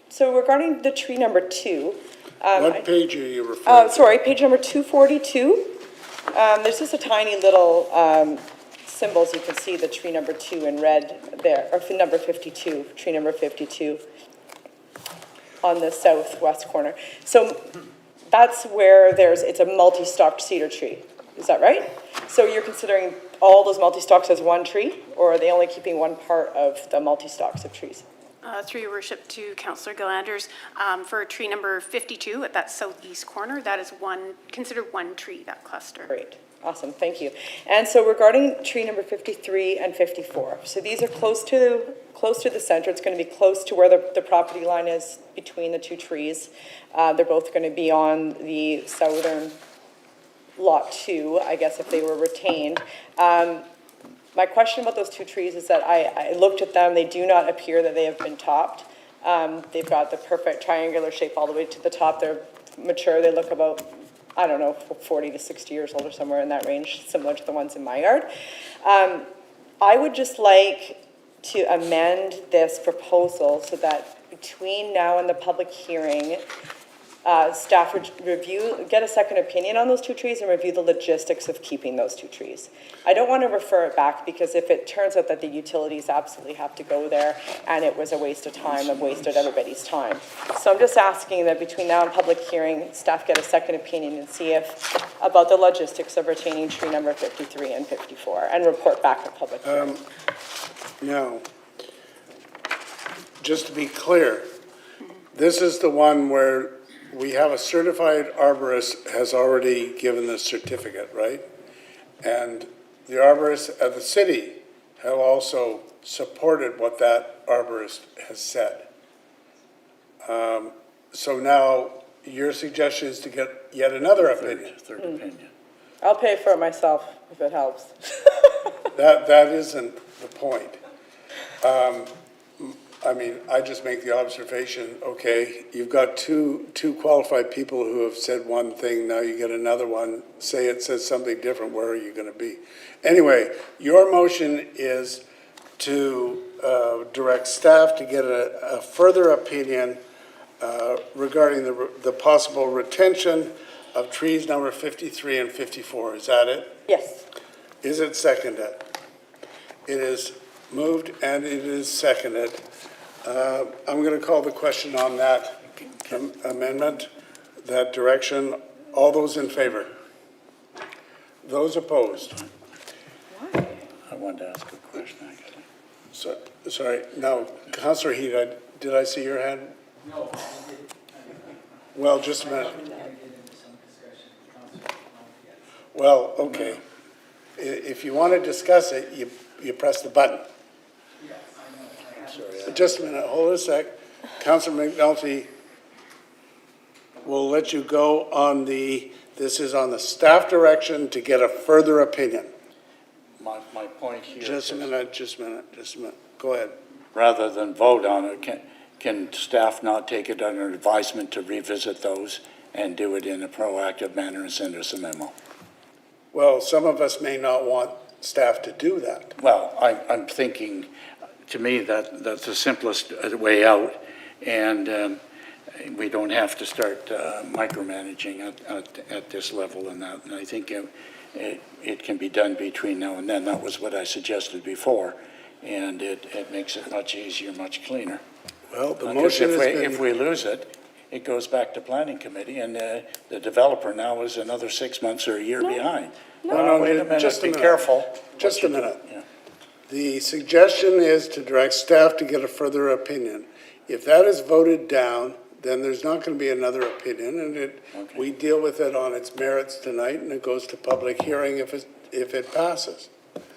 So regarding the tree number 2.
What page are you referring to?
Sorry, page number 242. There's just a tiny little symbols. You can see the tree number 2 in red there, or number 52, tree number 52 on the southwest corner. So that's where it's a multi-stalked cedar tree. Is that right? So you're considering all those multi-stalks as one tree, or are they only keeping one part of the multi-stalks of trees?
Through your worship to Councillor Galanders, for tree number 52 at that southeast corner, that is considered one tree, that cluster.
Great, awesome, thank you. And so regarding tree number 53 and 54, so these are close to the center. It's going to be close to where the property line is between the two trees. They're both going to be on the southern lot 2, I guess, if they were retained. My question about those two trees is that I looked at them. They do not appear that they have been topped. They've got the perfect triangular shape all the way to the top. They're mature. They look about, 40 to 60 years old or somewhere in that range, similar to the ones in my yard. I would just like to amend this proposal so that between now and the public hearing, staff get a second opinion on those 2 trees and review the logistics of keeping those 2 trees. I don't want to refer it back because if it turns out that the utilities absolutely have to go there and it was a waste of time, I've wasted everybody's time. So I'm just asking that between now and public hearing, staff get a second opinion and see about the logistics of retaining tree number 53 and 54 and report back at public hearing.
Now, just to be clear, this is the one where we have a certified arborist has already given the certificate, right? And the arborists at the city have also supported what that arborist has said. So now your suggestion is to get yet another opinion.
Third opinion.
I'll pay for it myself if it helps.
That isn't the point. I mean, I just make the observation, okay, you've got two qualified people who have said one thing, now you get another one, say it says something different, where are you going to be? Anyway, your motion is to direct staff to get a further opinion regarding the possible retention of trees number 53 and 54. Is that it?
Yes.
Is it seconded? It is moved and it is seconded. I'm going to call the question on that amendment, that direction. All those in favor? Those opposed?
I wanted to ask a question, actually.
Sorry, now, Councillor Heed, did I see your hand? No. Well, just a minute. Well, okay. If you want to discuss it, you press the button. Just a minute, hold a sec. Councillor McNulty, we'll let you go on this is on the staff direction to get a further opinion.
My point here
Just a
is,
minute. Go ahead.
rather than vote on it, can staff not take it under advisement to revisit those and do it in a proactive manner and send us a memo?
Well, some of us may not want staff to do that.
Well, I'm thinking, to me, that's the simplest way out, and we don't have to start micromanaging at this level and that. And I think it can be done between now and then. That was what I suggested before, and it makes it much easier, much cleaner.
Well, the
Because
motion has been...
if we lose it, it goes back to planning committee, and the developer now is another 6 months or a year behind.
No,
Wait a minute,
just a
be
minute.
careful.
Just a minute. The suggestion is to direct staff to get a further opinion. If that is voted down, then there's not going to be another opinion, and we deal with it on its merits tonight, and it goes to public hearing if it passes.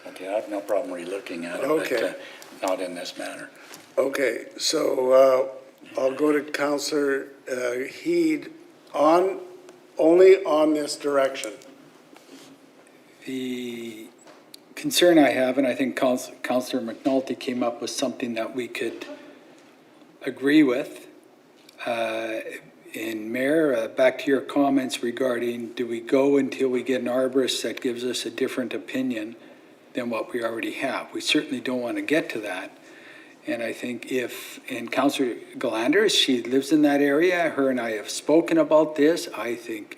Okay, I have no problem relooking at it,
Okay.
but not in this manner.
Okay, so I'll go to Councillor Heed only on this direction.
The concern I have, and I think Councillor McNulty came up with something that we could agree with. And Mayor, back to your comments regarding, do we go until we get an arborist that gives us a different opinion than what we already have? We certainly don't want to get to that. And I think and Councillor Galanders, she lives in that area, her and I have spoken about this. I think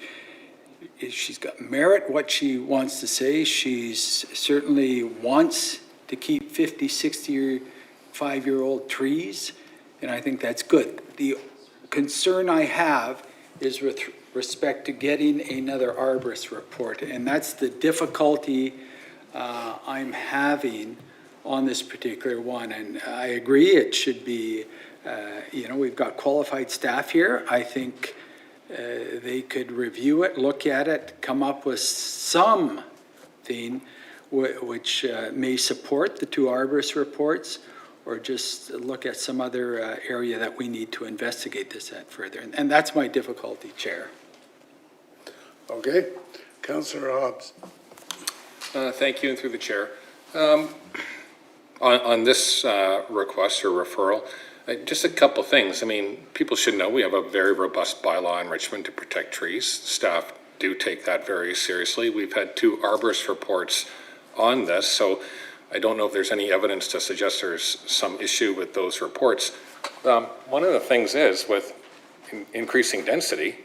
she's got merit, what she wants to say. She's certainly wants to keep 50, 65-year-old trees, and I think that's good. The concern I have is with respect to getting another arborist report, and that's the difficulty I'm having on this particular one. And I agree, it should be, we've got qualified staff here. I think they could review it, look at it, come up with something which may support the 2 arborist reports, or just look at some other area that we need to investigate this at further. And that's my difficulty, Chair.
Okay, Councillor Hobbs.
Thank you, and through the chair. On this request or referral, just a couple things. I mean, people should know we have a very robust bylaw in Richmond to protect trees. Staff do take that very seriously. We've had 2 arborist reports on this, so I don't know if there's any evidence to suggest there's some issue with those reports. One of the things is with increasing density,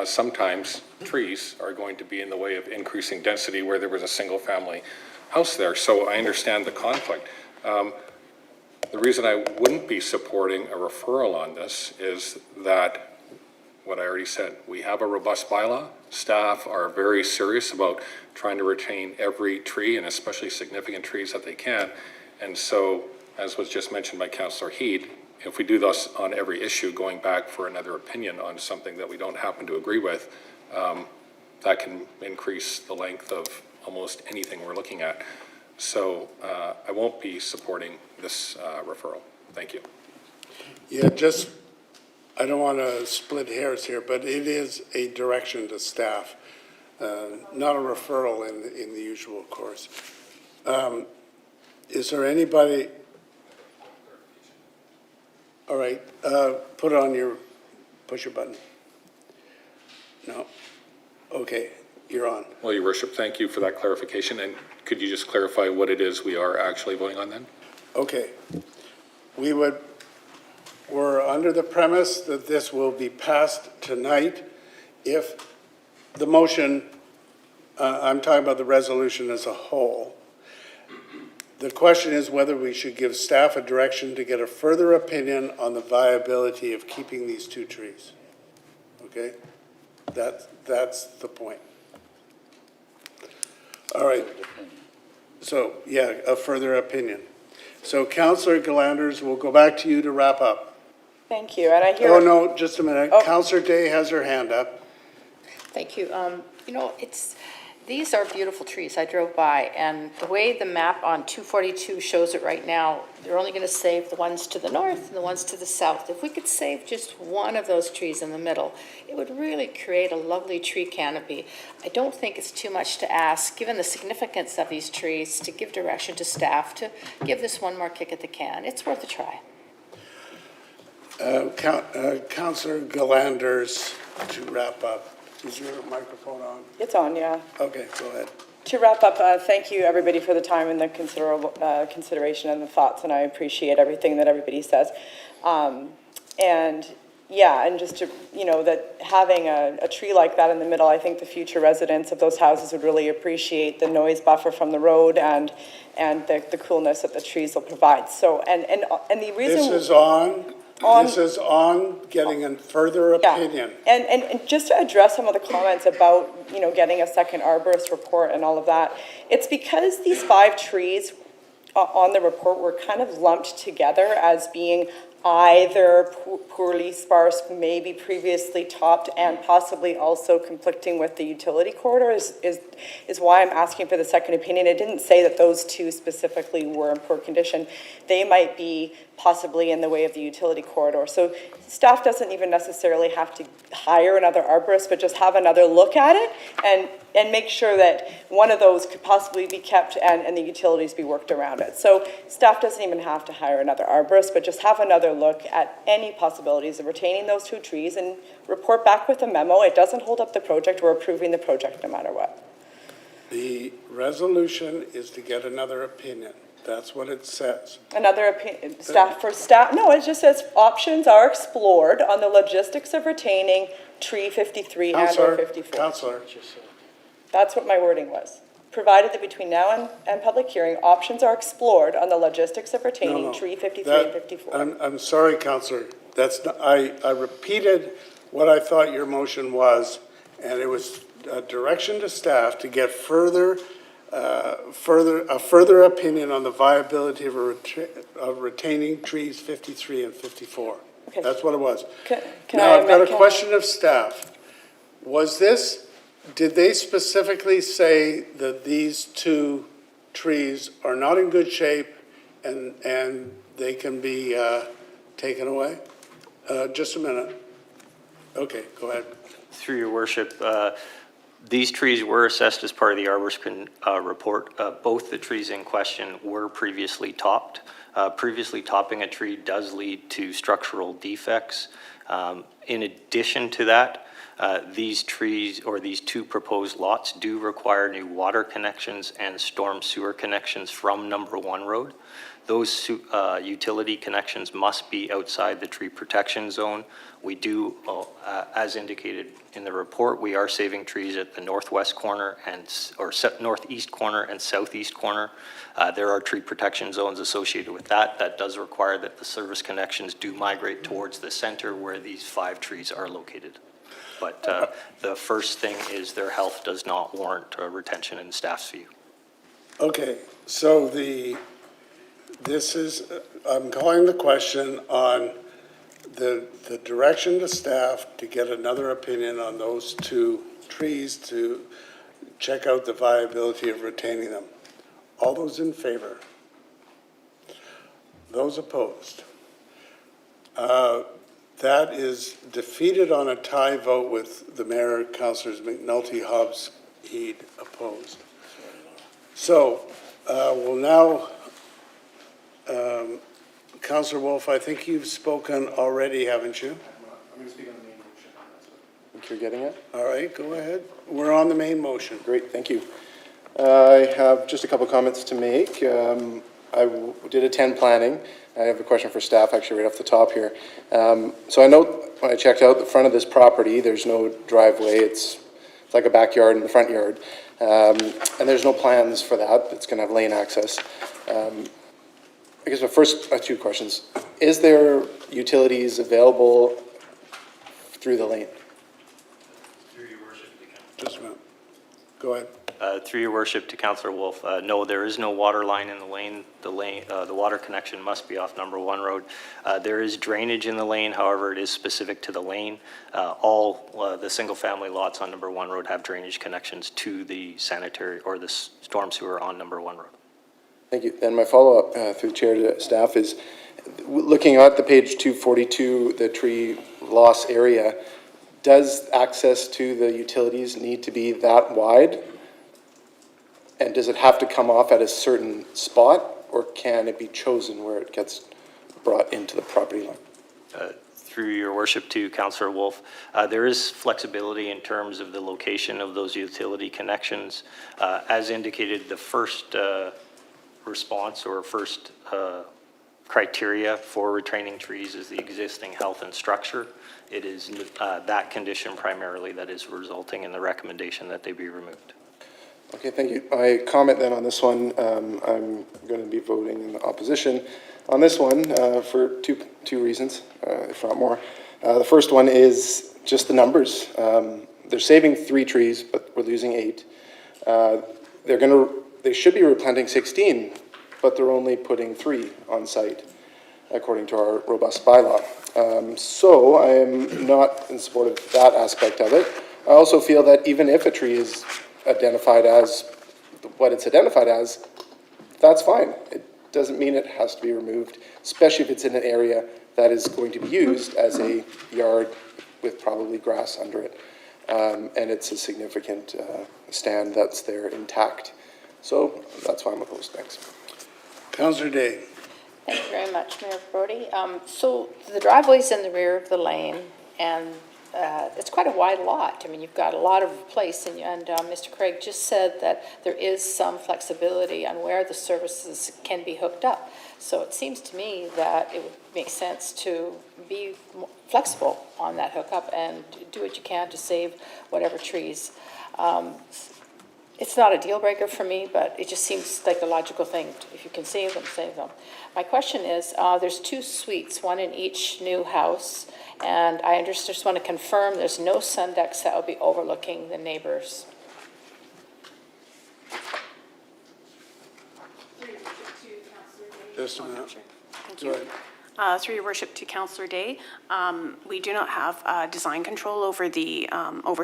sometimes trees are going to be in the way of increasing density where there was a single-family house there. So I understand the conflict. The reason I wouldn't be supporting a referral on this is that what I already said, we have a robust bylaw. Staff are very serious about trying to retain every tree, and especially significant trees that they can. And so, as was just mentioned by Councillor Heed, if we do this on every issue, going back for another opinion on something that we don't happen to agree with, that can increase the length of almost anything we're looking at. So I won't be supporting this referral. Thank you.
Yeah, I don't want to split hairs here, but it is a direction to staff, not a referral in the usual course. Is there anybody? All right, push your button. No? Okay, you're on.
Well, Your Worship, thank you for that clarification. And could you just clarify what it is we are actually voting on then?
Okay. We're under the premise that this will be passed tonight if the motion, I'm talking about the resolution as a whole. The question is whether we should give staff a direction to get a further opinion on the viability of keeping these two trees. Okay? That's the point. All right. So, yeah, a further opinion. So, Councillor Galanders, we'll go back to you to wrap up.
Thank you, and I hear.
Oh, no, just a minute.
Oh.
Councillor Day has her hand up.
Thank you. You know, these are beautiful trees. I drove by, and the way the map on 242 shows it right now, they're only going to save the ones to the north and the ones to the south. If we could save just one of those trees in the middle, it would really create a lovely tree canopy. I don't think it's too much to ask, given the significance of these trees, to give direction to staff to give this one more kick at the can. It's worth a try.
Councillor Galanders, to wrap up. Is your microphone on?
It's on, yeah.
Okay, go ahead.
To wrap up, thank you, everybody, for the time and the consideration and the thoughts, and I appreciate everything that everybody says. And yeah, and just to, that having a tree like that in the middle, I think the future residents of those houses would really appreciate the noise buffer from the road and the coolness that the trees will provide. So, and the reason... This is on getting a further opinion. Yeah. And just to address some of the comments about, getting a second arborist report and all of that, it's because these 5 trees on the report were kind of lumped together as being either poorly sparse, maybe previously topped, and possibly also conflicting with the utility corridor is why I'm asking for the second opinion. It didn't say that those 2 specifically were in poor condition. They might be possibly in the way of the utility corridor. So staff doesn't even necessarily have to hire another arborist, but just have another look at it and make sure that one of those could possibly be kept and the utilities be worked around it. So staff doesn't even have to hire another arborist, but just have another look at any possibilities of retaining those 2 trees and report back with a memo. It doesn't hold up the project. We're approving the project no matter what.
The resolution is to get another opinion. That's what it says.
Another opinion, no, it just says options are explored on the logistics of retaining tree 53 and or 54.
Councillor.
That's what my wording was. Provided that between now and public hearing, options are explored on the logistics of retaining tree 53 and 54.
I'm sorry, Councillor. I repeated what I thought your motion was, and it was a direction to staff to get a further opinion on the viability of retaining trees 53 and 54. Okay. That's what it was. Now, I've got a question of staff. Did they specifically say that these 2 trees are not in good shape and they can be taken away? Just a minute. Okay, go ahead.
Through your worship, these trees were assessed as part of the arborist report. Both the trees in question were previously topped. Previously topping a tree does lead to structural defects. In addition to that, These trees, or these two proposed lots, do require new water connections and storm sewer connections from number 1 road. Those utility connections must be outside the tree protection zone. We do, as indicated in the report, we are saving trees at the northwest corner or northeast corner and southeast corner. There are tree protection zones associated with that. That does require that the service connections do migrate towards the center where these 5 trees are located. But the first thing is their health does not warrant retention in staff's view.
Okay, so I'm calling the question on the direction to staff to get another opinion on those 2 trees to check out the viability of retaining them. All those in favor? Those opposed? That is defeated on a tie vote with the mayor, Councillors McNulty, Hobbs, Heed opposed. So we'll now, Councillor Wolf, I think you've spoken already, haven't you?
I'm going to speak on the main motion. That's what I think you're getting at.
All right, go ahead. We're on the main motion.
Great, thank you. I have just a couple comments to make. I did attend planning. I have a question for staff, actually, right off the top here. So I note when I checked out the front of this property, there's no driveway. It's like a backyard in the front yard. And there's no plans for that. It's going to have lane access. I guess my first 2 questions. Is there utilities available through the lane?
Through your worship,
Just a minute. Go ahead.
Through your worship to Councillor Wolf, no, there is no water line in the lane. The water connection must be off number 1 road. There is drainage in the lane, however, it is specific to the lane. All the single-family lots on number 1 road have drainage connections to the sanitary or the storm sewer on number 1 road.
Thank you. And my follow-up through the chair to staff is, looking at the page 242, the tree loss area, does access to the utilities need to be that wide? And does it have to come off at a certain spot, or can it be chosen where it gets brought into the property line?
Through your worship to Councillor Wolf, there is flexibility in terms of the location of those utility connections. As indicated, the first response or first criteria for retaining trees is the existing health and structure. It is that condition primarily that is resulting in the recommendation that they be removed.
Okay, thank you. My comment then on this one, I'm going to be voting in opposition on this one for two reasons, if not more. The first one is just the numbers. They're saving 3 trees, but we're losing 8. They should be replanting 16, but they're only putting 3 on site, according to our robust bylaw. So I am not in support of that aspect of it. I also feel that even if a tree is identified as what it's identified as, that's fine. It doesn't mean it has to be removed, especially if it's in an area that is going to be used as a yard with probably grass under it. And it's a significant stand that's there intact. So that's why I'm opposed. Thanks.
Councillor Day.
Thank you very much, Mayor Brody. So the driveway's in the rear of the lane, and it's quite a wide lot. I mean, you've got a lot of place, and Mr. Craig just said that there is some flexibility on where the services can be hooked up. So it seems to me that it would make sense to be flexible on that hookup and do what you can to save whatever trees. It's not a deal breaker for me, but it just seems like the logical thing. If you can save them, save them. My question is, there's 2 suites, one in each new house, and I just want to confirm there's no sun decks that will be overlooking the neighbors.
Just a minute.
Thank
Go
you.
ahead.
Through your worship to Councillor Day, we do not have design control over the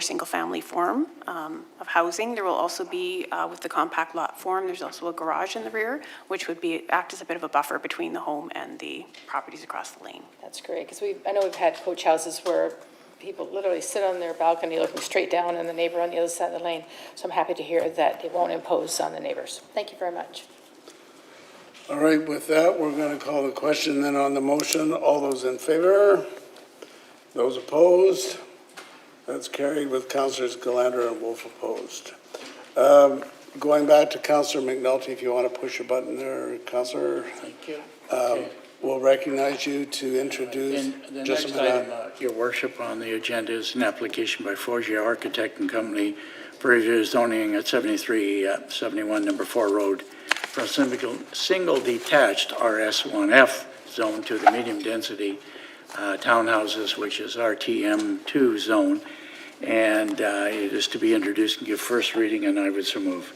single-family form of housing. There will also be, with the compact lot form, there's also a garage in the rear, which would act as a bit of a buffer between the home and the properties across the lane.
That's great, because I know we've had coach houses where people literally sit on their balcony looking straight down and the neighbor on the other side of the lane. So I'm happy to hear that it won't impose on the neighbors. Thank you very much.
All right, with that, we're going to call the question then on the motion. All those in favor? Those opposed? That's carried with Councillors Galander and Wolf opposed. Going back to Councillor McNulty, if you want to push a button there, Councillor.
Thank you.
We'll recognize you to introduce.
And the
just a
next
minute.
item, Your Worship, on the agenda is an application by Forgier Architect and Company for review zoning at 7371 Number 4 Road for a single detached RS1F zone to the medium-density townhouses, which is RTM2 zone. And it is to be introduced and give first reading, and I would so move.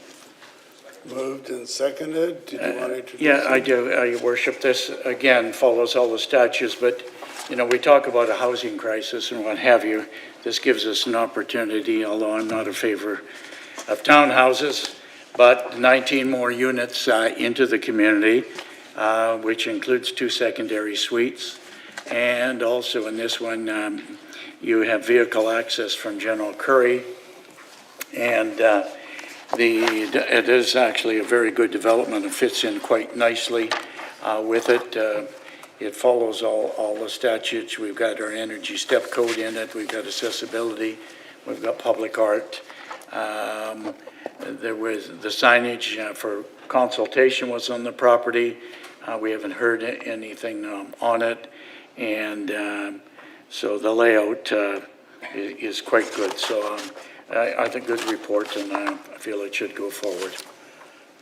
Moved and seconded. Did you want to introduce?
Yeah, I do, Your Worship. This, again, follows all the statutes, but, we talk about a housing crisis and what have you. This gives us an opportunity, although I'm not a favor of townhouses, but 19 more units into the community, which includes 2 secondary suites. And also in this one, you have vehicle access from General Curry. And it is actually a very good development. It fits in quite nicely with it. It follows all the statutes. We've got our energy step code in it. We've got accessibility. We've got public art. There was the signage for consultation was on the property. We haven't heard anything on it. And so the layout is quite good. So I think good report, and I feel it should go forward.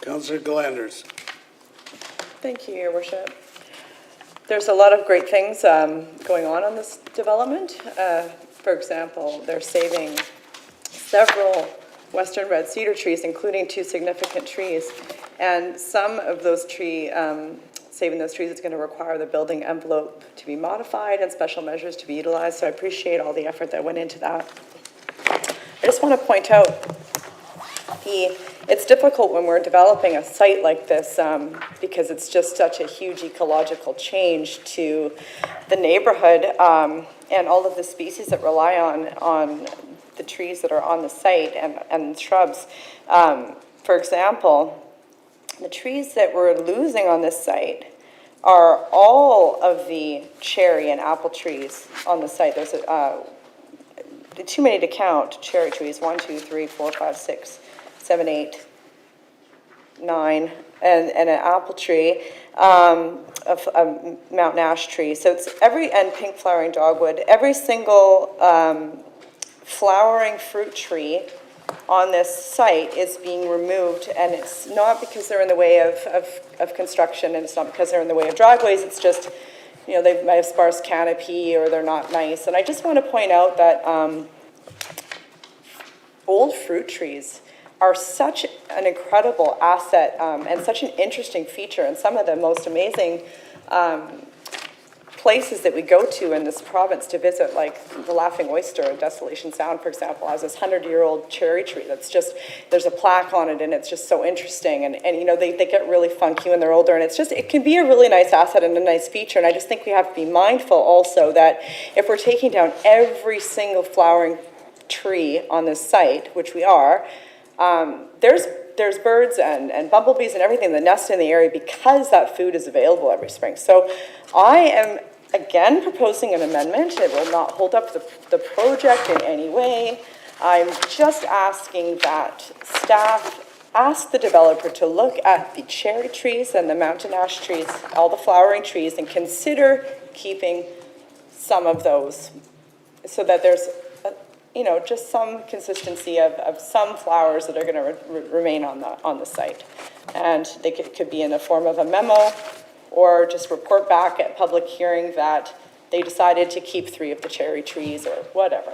Councillor Glanders.
Thank you, Your Worship. There's a lot of great things going on this development. For example, they're saving several western red cedar trees, including 2 significant trees. And some of those saving those trees is going to require the building envelope to be modified and special measures to be utilized. So I appreciate all the effort that went into that. I just want to point out it's difficult when we're developing a site like this because it's just such a huge ecological change to the neighborhood and all of the species that rely on the trees that are on the site and shrubs. For example, the trees that we're losing on this site are all of the cherry and apple trees on the site. There's too many to count cherry trees, 1, 2, 3, 4, 5, 6, 7, 8, 9, and an apple tree, a mountain ash tree. So it's and pink flowering dogwood. Every single flowering fruit tree on this site is being removed, and it's not because they're in the way of construction, and it's not because they're in the way of driveways. It's just, they might have sparse canopy or they're not nice. And I just want to point out that old fruit trees are such an incredible asset and such an interesting feature, and some of the most amazing places that we go to in this province to visit, like the Laughing Oyster in Desolation Sound, for example, has this 100-year-old cherry tree that's just, there's a plaque on it, and it's just so interesting, and they get really funky when they're older, and it can be a really nice asset and a nice feature, and I just think we have to be mindful also that if we're taking down every single flowering tree on this site, which we are, there's birds and bumblebees and everything that nest in the area because that food is available every spring. So I am, again, proposing an amendment. It will not hold up the project in any way. I'm just asking that staff ask the developer to look at the cherry trees and the mountain ash trees, all the flowering trees, and consider keeping some of those so that there's just some consistency of some flowers that are going to remain on the site. And they could be in the form of a memo or just report back at public hearing that they decided to keep 3 of the cherry trees or whatever.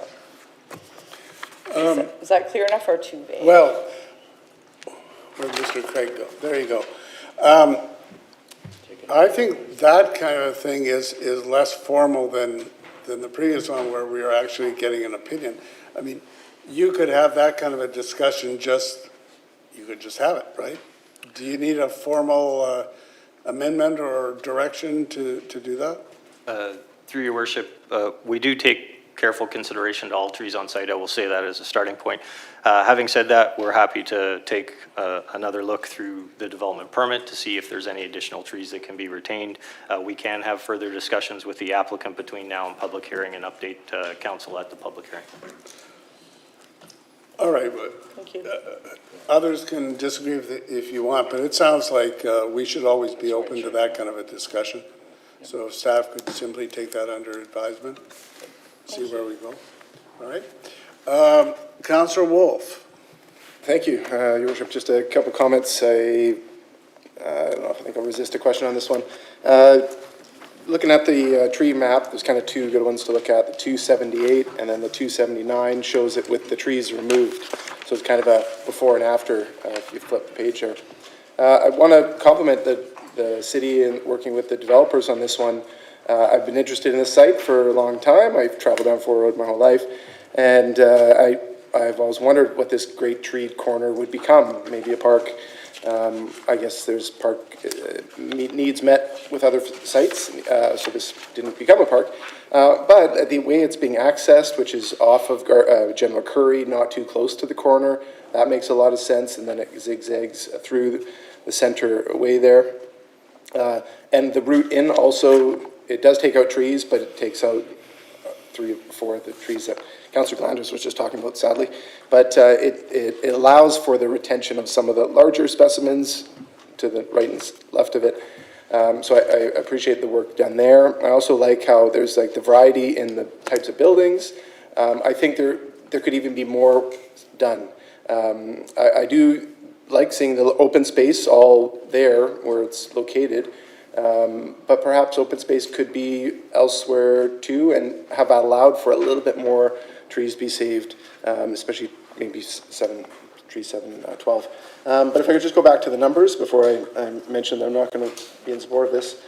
Is that clear enough or too vague?
Well, where'd Mr. Craig go? There you go. I think that kind of thing is less formal than the previous one where we were actually getting an opinion. I mean, you could have that kind of a discussion you could just have it, right? Do you need a formal amendment or direction to do that?
Through your worship, we do take careful consideration to all trees on site. I will say that as a starting point. Having said that, we're happy to take another look through the development permit to see if there's any additional trees that can be retained. We can have further discussions with the applicant between now and public hearing and update council at the public hearing.
All right, but
Thank you.
others can disagree if you want, but it sounds like we should always be open to that kind of a discussion. So if staff could simply take that under advisement, see where we go. All right. Councillor Wolf.
Thank you, Your Worship. Just a couple comments. I don't know if I think I'll resist a question on this one. Looking at the tree map, there's kind of two good ones to look at. The 278 and then the 279 shows it with the trees removed. So it's kind of a before and after if you flip the page here. I want to compliment the city in working with the developers on this one. I've been interested in this site for a long time. I've traveled down Fort Road my whole life. And I've always wondered what this great treed corner would become. Maybe a park. I guess there's park needs met with other sites, so this didn't become a park. But the way it's being accessed, which is off of General Curry, not too close to the corner, that makes a lot of sense, and then it zigzags through the center way there. And the route in also, it does take out trees, but it takes out 3 or 4 of the trees that Councillor Glanders was just talking about, sadly. But it allows for the retention of some of the larger specimens to the right and left of it. So I appreciate the work done there. I also like how there's like the variety in the types of buildings. I think there could even be more done. I do like seeing the open space all there where it's located. But perhaps open space could be elsewhere too, and have that allowed for a little bit more trees be saved, especially maybe 12. But if I could just go back to the numbers before I mention that I'm not going to be in support of this.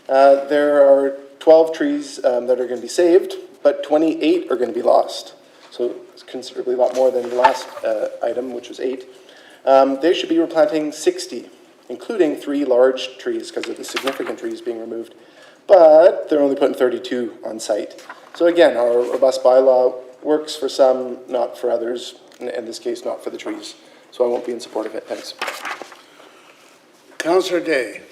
There are 12 trees that are going to be saved, but 28 are going to be lost. So it's considerably a lot more than the last item, which was 8. They should be replanting 60. Including 3 large trees because of the significant trees being removed. But they're only putting 32 on site. So again, our robust bylaw works for some, not for others. In this case, not for the trees. So I won't be in support of it. Thanks.
Councillor Day.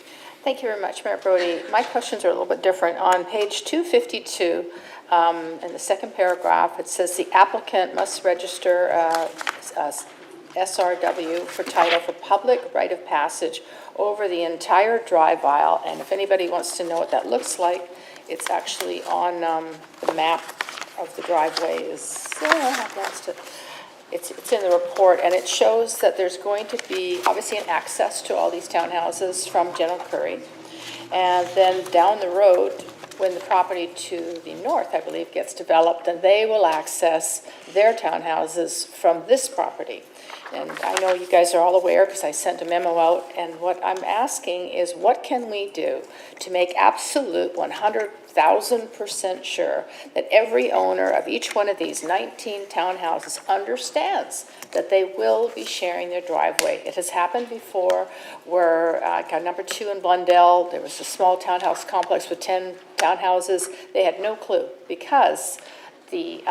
Thank you very much, Mayor Brody. My questions are a little bit different. On page 252, in the second paragraph, it says the applicant must register SRW for title for public right of passage over the entire drive aisle. And if anybody wants to know what that looks like, it's actually on the map of the driveway. I've lost it. It's in the report, and it shows that there's going to be obviously an access to all these townhouses from General Curry. And then down the road, when the property to the north, I believe, gets developed, then they will access their townhouses from this property. And I know you guys are all aware because I sent a memo out, and what I'm asking is what can we do to make absolute 100,000% sure that every owner of each one of these 19 townhouses understands that they will be sharing their driveway. It has happened before where number 2 in Blundell, there was a small townhouse complex with 10 townhouses. They had no clue because the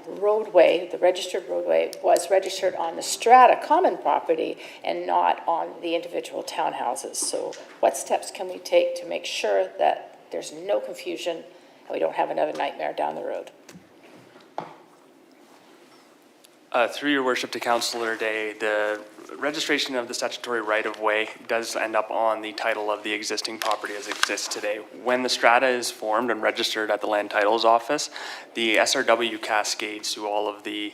roadway, the registered roadway, was registered on the strata common property and not on the individual townhouses. So what steps can we take to make sure that there's no confusion and we don't have another nightmare down the road?
Through your worship to Councillor Day, the registration of the statutory right-of-way does end up on the title of the existing property as it exists today. When the strata is formed and registered at the Land Titles Office, the SRW cascades to all of the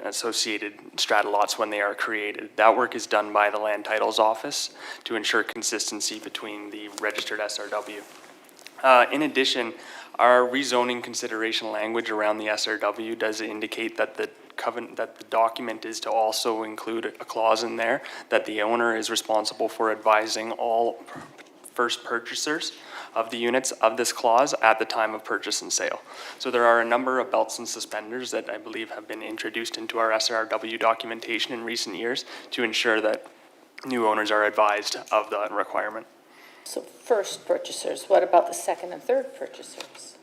associated strata lots when they are created. That work is done by the Land Titles Office to ensure consistency between the registered SRW. In addition, our rezoning consideration language around the SRW does indicate that the document is to also include a clause in there that the owner is responsible for advising all first purchasers of the units of this clause at the time of purchase and sale. So there are a number of belts and suspenders that I believe have been introduced into our SRW documentation in recent years to ensure that new owners are advised of that requirement.
So first purchasers, what about the second and third purchasers?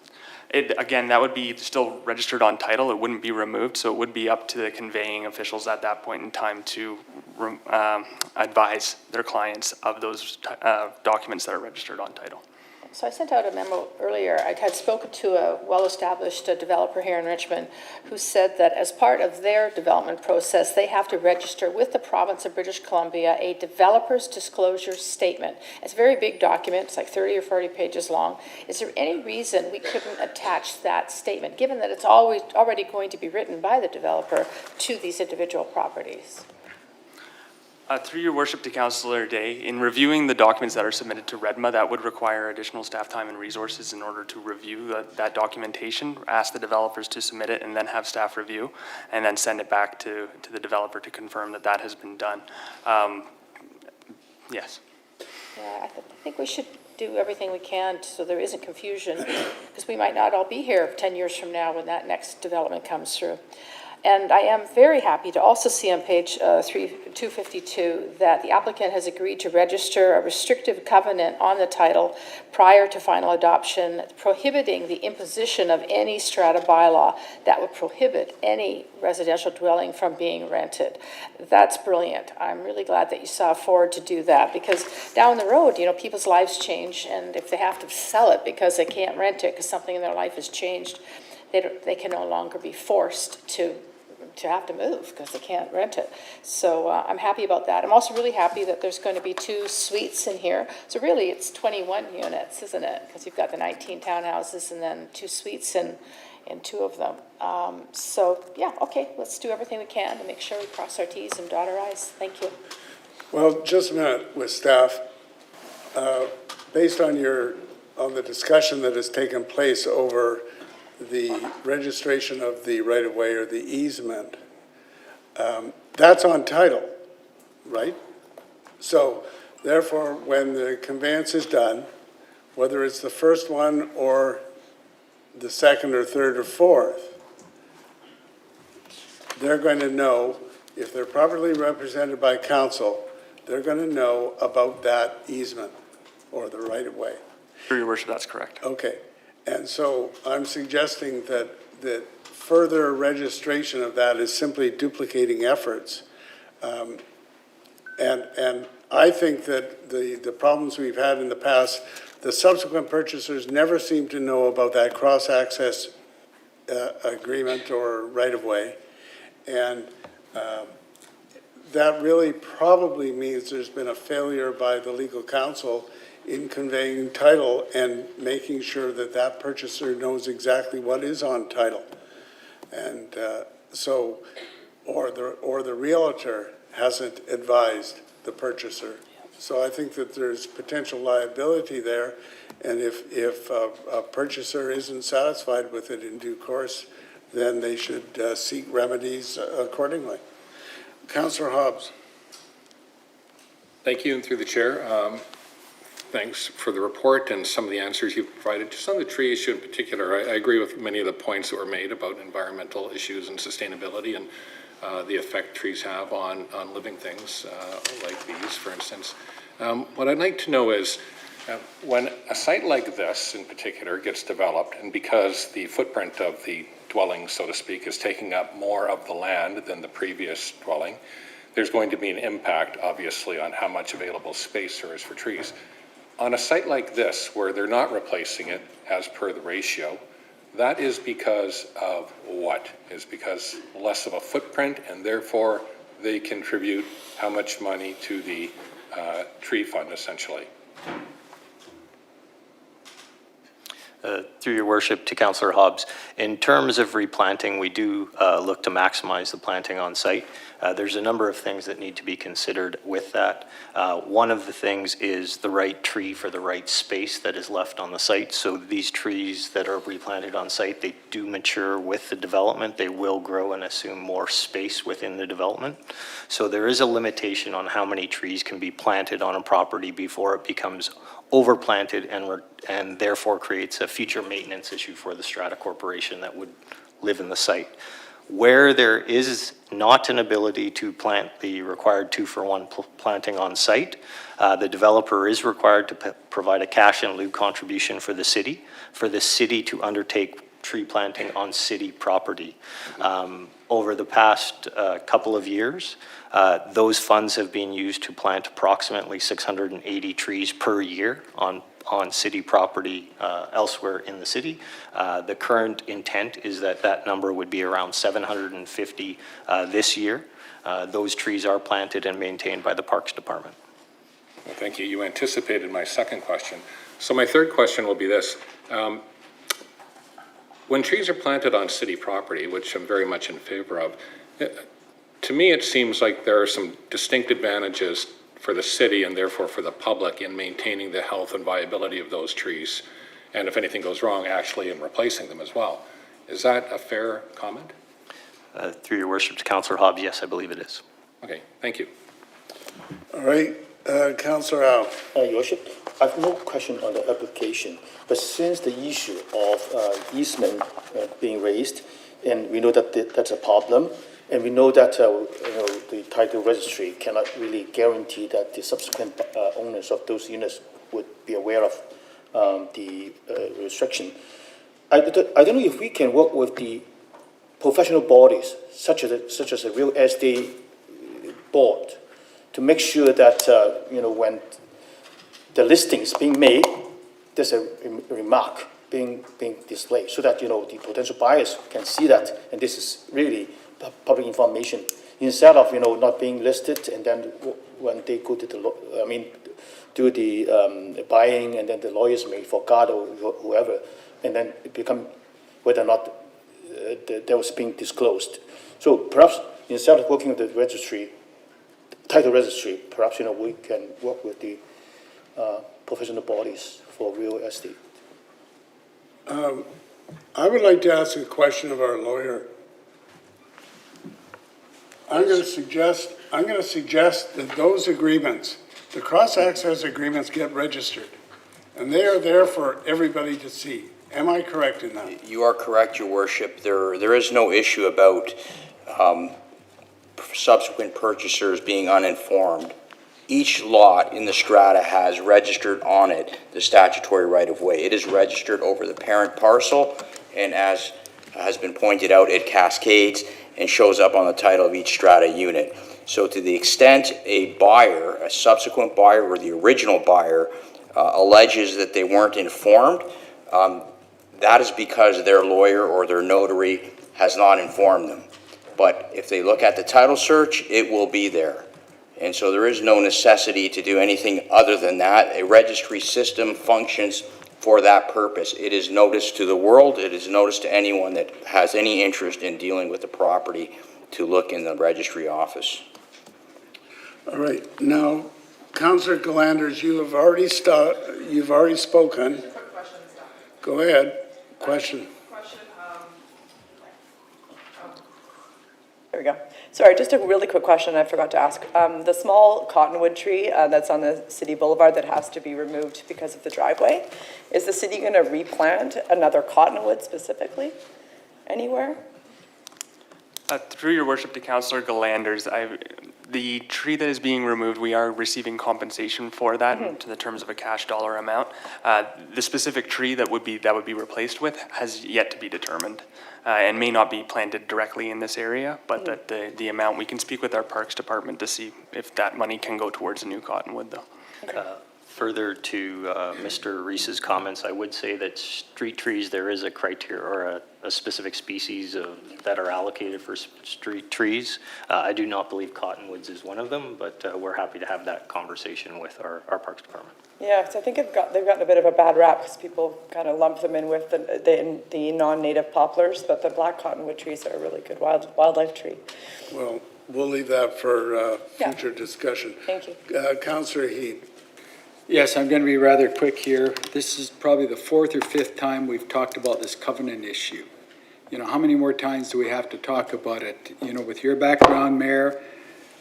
Again, that would be still registered on title, it wouldn't be removed, so it would be up to the conveying officials at that point in time to advise their clients of those documents that are registered on title.
So I sent out a memo earlier. I had spoken to a well-established developer here in Richmond who said that as part of their development process, they have to register with the province of British Columbia a developer's disclosure statement. It's a very big document. It's like 30 or 40 pages long. Is there any reason we couldn't attach that statement, given that it's already going to be written by the developer to these individual properties?
Through your worship to Councillor Day, in reviewing the documents that are submitted to REDMA, that would require additional staff time and resources in order to review that documentation, ask the developers to submit it, and then have staff review, and then send it back to the developer to confirm that that has been done. Yes.
Yeah, I think we should do everything we can so there isn't confusion, because we might not all be here 10 years from now when that next development comes through. And I am very happy to also see on page 252 that the applicant has agreed to register a restrictive covenant on the title prior to final adoption, prohibiting the imposition of any strata bylaw that would prohibit any residential dwelling from being rented. That's brilliant. I'm really glad that you saw forward to do that, because down the road, you know, people's lives change, and if they have to sell it because they can't rent it because something in their life has changed, they can no longer be forced to have to move because they can't rent it. So I'm happy about that. I'm also really happy that there's going to be 2 suites in here. So really it's 21 units, isn't it? Because you've got the 19 townhouses and then 2 suites in 2 of them. So yeah, okay, let's do everything we can to make sure we cross our T's and dot our I's. Thank you.
Well, just a minute with staff. Based on the discussion that has taken place over the registration of the right-of-way or the easement, that's on title, right? So therefore, when the conveyance is done, whether it's the first one or the second or third or fourth, they're going to know, if they're properly represented by council, they're going to know about that easement or the right-of-way.
Through your worship, that's correct.
Okay. And so I'm suggesting that further registration of that is simply duplicating efforts. And I think that the problems we've had in the past, the subsequent purchasers never seem to know about that cross-access agreement or right-of-way. And that really probably means there's been a failure by the legal counsel in conveying title and making sure that that purchaser knows exactly what is on title. And or the realtor hasn't advised the purchaser. So I think that there's potential liability there, and if a purchaser isn't satisfied with it in due course, then they should seek remedies accordingly. Councillor Hobbs.
Thank you, and through the chair. Thanks for the report and some of the answers you've provided. Just on the tree issue in particular, I agree with many of the points that were made about environmental issues and sustainability and the effect trees have on living things like these, for instance. What I'd like to know is, when a site like this in particular gets developed, and because the footprint of the dwelling, so to speak, is taking up more of the land than the previous dwelling, there's going to be an impact, obviously, on how much available space there is for trees. On a site like this, where they're not replacing it as per the ratio, that is because of what? Is because less of a footprint, and therefore they contribute how much money to the tree fund, essentially?
Through your worship to Councillor Hobbs, in terms of replanting, we do look to maximize the planting on site. There's a number of things that need to be considered with that. One of the things is the right tree for the right space that is left on the site. So these trees that are replanted on site, they do mature with the development. They will grow and assume more space within the development. So there is a limitation on how many trees can be planted on a property before it becomes overplanted and therefore creates a future maintenance issue for the Strata Corporation that would live in the site. Where there is not an ability to plant the required 2-for-1 planting on site, the developer is required to provide a cash in lieu contribution for the city to undertake tree planting on city property. Over the past couple of years, those funds have been used to plant approximately 680 trees per year on city property elsewhere in the city. The current intent is that that number would be around 750 this year. Those trees are planted and maintained by the Parks Department.
Well, thank you. You anticipated my second question. So my third question will be this. When trees are planted on city property, which I'm very much in favor of, to me it seems like there are some distinct advantages for the city and therefore for the public in maintaining the health and viability of those trees, and if anything goes wrong, actually in replacing them as well. Is that a fair comment?
Through your worship to Councillor Hobbs, yes, I believe it is.
Okay, thank you.
All right, Councillor Al.
Your Worship, I have no question on the application, but since the issue of easement being raised, and we know that that's a problem, and we know that the title registry cannot really guarantee that the subsequent owners of those units would be aware of the restriction. I don't know if we can work with the professional bodies, such as a real estate board, to make sure that when the listing is being made, there's a remark being displayed, so that the potential buyers can see that, and this is really public information, instead of not being listed, and then when they go to do the buying, and then the lawyers may forget or whoever, and then it become whether or not that was being disclosed. So perhaps instead of working with the registry, title registry, perhaps we can work with the professional bodies for real estate.
I would like to ask a question of our lawyer. I'm going to suggest that those agreements, the cross-access agreements, get registered, and they are there for everybody to see. Am I correct in that?
You are correct, Your Worship. There is no issue about subsequent purchasers being uninformed. Each lot in the strata has registered on it the statutory right-of-way. It is registered over the parent parcel, and as has been pointed out, it cascades and shows up on the title of each strata unit. So to the extent a buyer, a subsequent buyer, or the original buyer alleges that they weren't informed, that is because their lawyer or their notary has not informed them. But if they look at the title search, it will be there. And so there is no necessity to do anything other than that. A registry system functions for that purpose. It is notice to the world. It is notice to anyone that has any interest in dealing with the property to look in the registry office.
All right. Now, Councillor Galanders, you've already spoken. Go ahead. Question.
There we go. Sorry, just a really quick question I forgot to ask. The small cottonwood tree that's on the city boulevard that has to be removed because of the driveway, is the city going to replant another cottonwood specifically anywhere?
Through your worship to Councillor Galanders, the tree that is being removed, we are receiving compensation for that to the terms of a cash dollar amount. The specific tree that would be replaced with has yet to be determined and may not be planted directly in this area, but that the amount, we can speak with our Parks Department to see if that money can go towards a new cottonwood though.
Okay.
Further to Mr. Reese's comments, I would say that street trees, there is a criteria or a specific species that are allocated for street trees. I do not believe cottonwoods is one of them, but we're happy to have that conversation with our Parks Department.
Yeah, so I think they've gotten a bit of a bad rap because people kind of lump them in with the non-native poplars, but the black cottonwood trees are a really good wildlife tree.
Well, we'll leave that for future discussion.
Thank you.
Councillor Heath.
Yes, I'm going to be rather quick here. This is probably the fourth or fifth time we've talked about this covenant issue. How many more times do we have to talk about it? With your background, Mayor,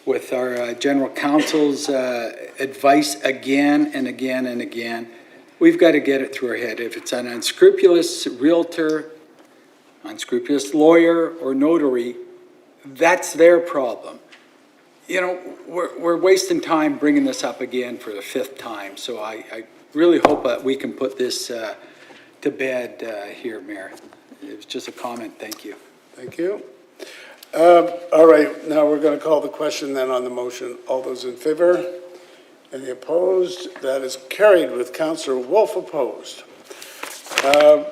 with our general counsel's advice again and again and again, we've got to get it through our head. If it's an unscrupulous realtor unscrupulous lawyer or notary, that's their problem. You know, we're wasting time bringing this up again for the 5th time, so I really hope that we can put this to bed here, Mayor. It was just a comment, thank you.
Thank you. All right, now we're going to call the question then on the motion. All those in favor? Any opposed? That is carried with Councillor Wolf opposed.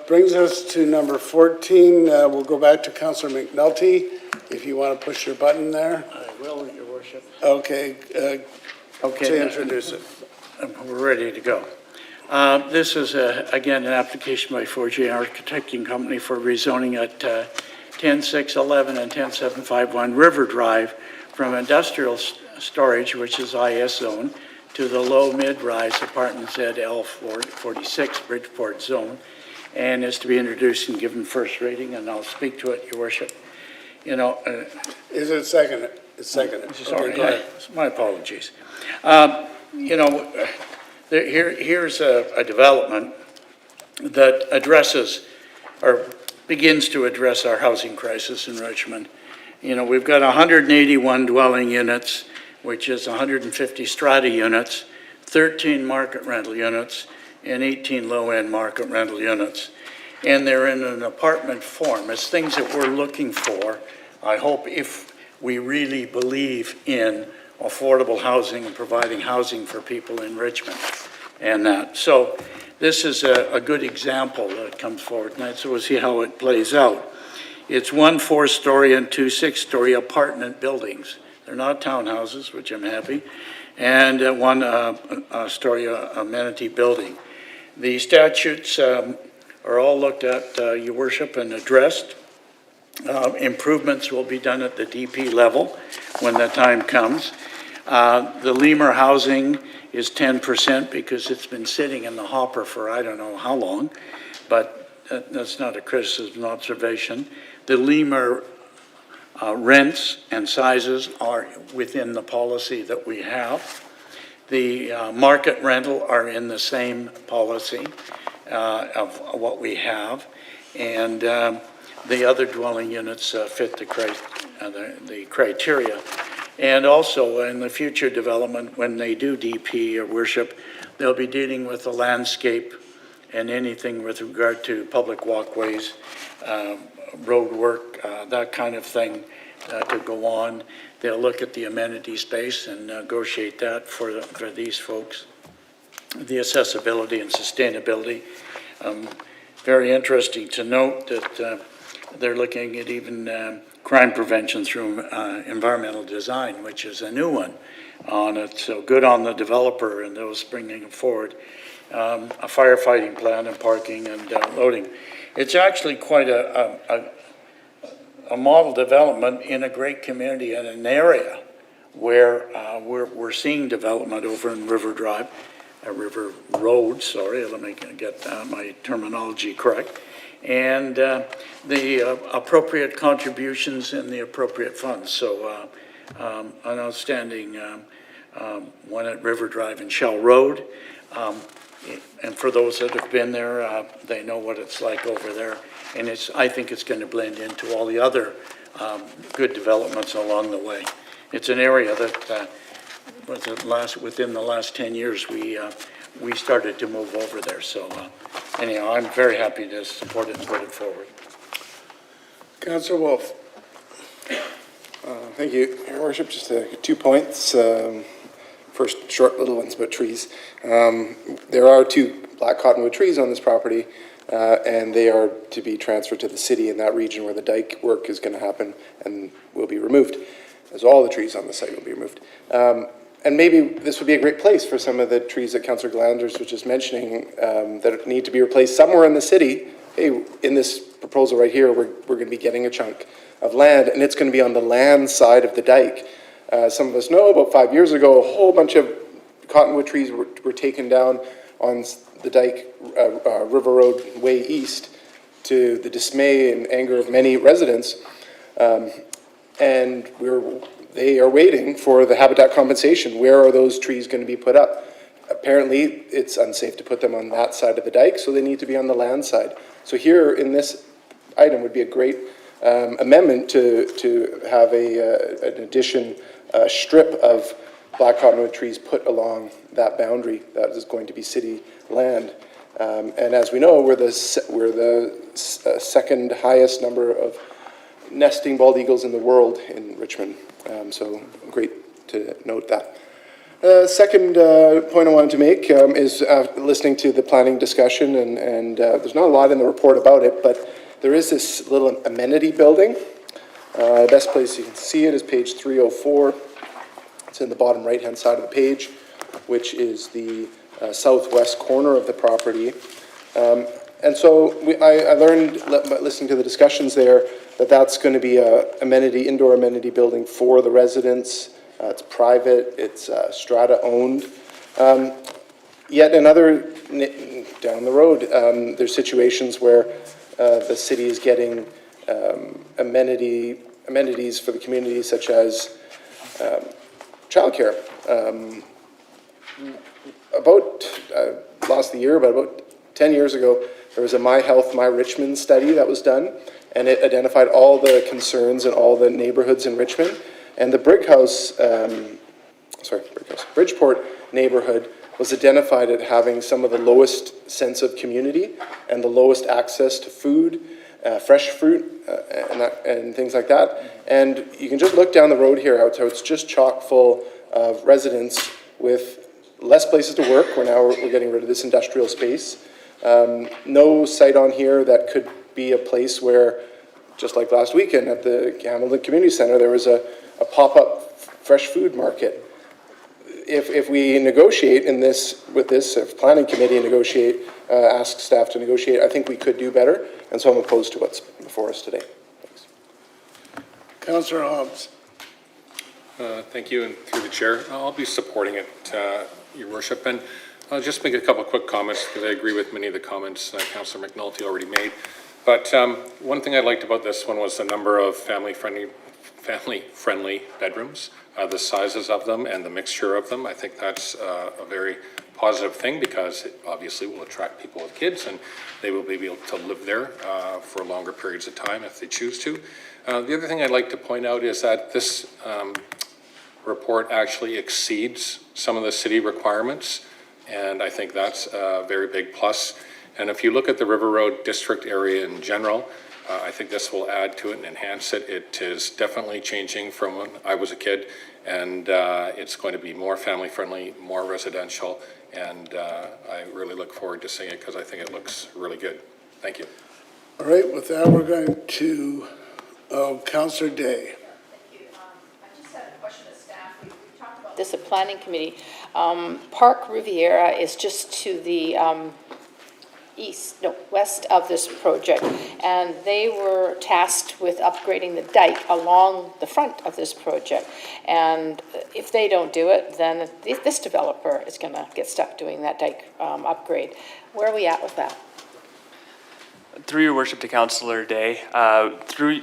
Brings us to number 14. We'll go back to Councillor McNulty, if you want to push your button there.
I will, Your Worship.
Okay,
Okay.
to introduce it.
We're ready to go. This is, again, an application by 4J Architecting Company for rezoning at 10611 and 10751 River Drive from industrial storage, which is IS zone, to the low mid-rise apartment ZL 46 Bridgeport zone, and is to be introduced and given first reading, and I'll speak to it, Your Worship. You know,
is it seconded? It's seconded.
Sorry,
Okay, go ahead.
my apologies. You know, here's a development that addresses or begins to address our housing crisis in Richmond. You know, we've got 181 dwelling units, which is 150 strata units, 13 market rental units, and 18 low-end market rental units. And they're in an apartment form. It's things that we're looking for, I hope, if we really believe in affordable housing and providing housing for people in Richmond. And so this is a good example that comes forward, and so we'll see how it plays out. It's 1 4-story and 2 6-story apartment buildings. They're not townhouses, which I'm happy, and 1 story amenity building. The statutes are all looked at, Your Worship, and addressed. Improvements will be done at the DP level when the time comes. The Lemur housing is 10% because it's been sitting in the hopper for I don't know how long, but that's not a criticism, an observation. The Lemur rents and sizes are within the policy that we have. The market rental are in the same policy of what we have, and the other dwelling units fit the criteria. And also in the future development, when they do DP, Your Worship, they'll be dealing with the landscape and anything with regard to public walkways, road work, that kind of thing to go on. They'll look at the amenity space and negotiate that for these folks. The accessibility and sustainability. Very interesting to note that they're looking at even crime prevention through environmental design, which is a new one on it. So good on the developer and those bringing it forward. A firefighting plan and parking and loading. It's actually quite a model development in a great community and an area where we're seeing development over in River Drive, River Road, sorry, let me get my terminology correct, and the appropriate contributions and the appropriate funds. So an outstanding one at River Drive and Shell Road. And for those that have been there, they know what it's like over there. And I think it's going to blend into all the other good developments along the way. It's an area that within the last 10 years, we started to move over there. So anyhow, I'm very happy to support it and put it forward.
Councillor Wolf.
Thank you, Your Worship. Just 2 points. First, short little ones about trees. There are 2 black cottonwood trees on this property, and they are to be transferred to the city in that region where the dike work is going to happen and will be removed, as all the trees on the site will be removed. And maybe this would be a great place for some of the trees that Councillor Glanders was just mentioning that need to be replaced somewhere in the city. Hey, in this proposal right here, we're going to be getting a chunk of land, and it's going to be on the land side of the dike. Some of us know about 5 years ago, a whole bunch of cottonwood trees were taken down on the dike, River Road way east, to the dismay and anger of many residents. And they are waiting for the habitat compensation. Where are those trees going to be put up? Apparently, it's unsafe to put them on that side of the dike, so they need to be on the land side. So here in this item would be a great amendment to have an addition strip of black cottonwood trees put along that boundary that is going to be city land. And as we know, we're the second highest number of nesting bald eagles in the world in Richmond. So great to note that. Second point I wanted to make is listening to the planning discussion, and there's not a lot in the report about it, but there is this little amenity building. Best place you can see it is page 304. It's in the bottom right-hand side of the page, which is the southwest corner of the property. And so I learned, listening to the discussions there, that that's going to be a indoor amenity building for the residents. It's private, it's strata-owned. Yet another, down the road, there's situations where the city is getting amenities for the community, such as childcare. Lost the year, but about 10 years ago, there was a My Health, My Richmond study that was done, and it identified all the concerns in all the neighborhoods in Richmond. And the Bridgeport neighborhood was identified as having some of the lowest sense of community and the lowest access to food, fresh fruit, and things like that. And you can just look down the road here, how it's just chock full of residents with less places to work. We're getting rid of this industrial space. No site on here that could be a place where, just like last weekend at the Hamilton Community Center, there was a pop-up fresh food market. If we negotiate with this, if planning committee ask staff to negotiate, I think we could do better, and so I'm opposed to what's before us today. Thanks.
Councillor Hobbs.
Thank you, and through the chair, I'll be supporting it, Your Worship, and I'll just make a couple quick comments because I agree with many of the comments Councillor McNulty already made. But one thing I liked about this one was the number of family-friendly bedrooms, the sizes of them, and the mixture of them. I think that's a very positive thing because it obviously will attract people with kids, and they will be able to live there for longer periods of time if they choose to. The other thing I'd like to point out is that this report actually exceeds some of the city requirements, and I think that's a very big plus. And if you look at the River Road district area in general, I think this will add to it and enhance it. It is definitely changing from when I was a kid, and it's going to be more family-friendly, more residential, and I really look forward to seeing it because I think it looks really good. Thank you.
All right, with that, we're going to Councillor Day.
This at Planning Committee. Park Riviera is just to the west of this project, and they were tasked with upgrading the dike along the front of this project. And if they don't do it, then this developer is going to get stuck doing that dike upgrade. Where are we at with that?
Through Your Worship to Councillor Day, through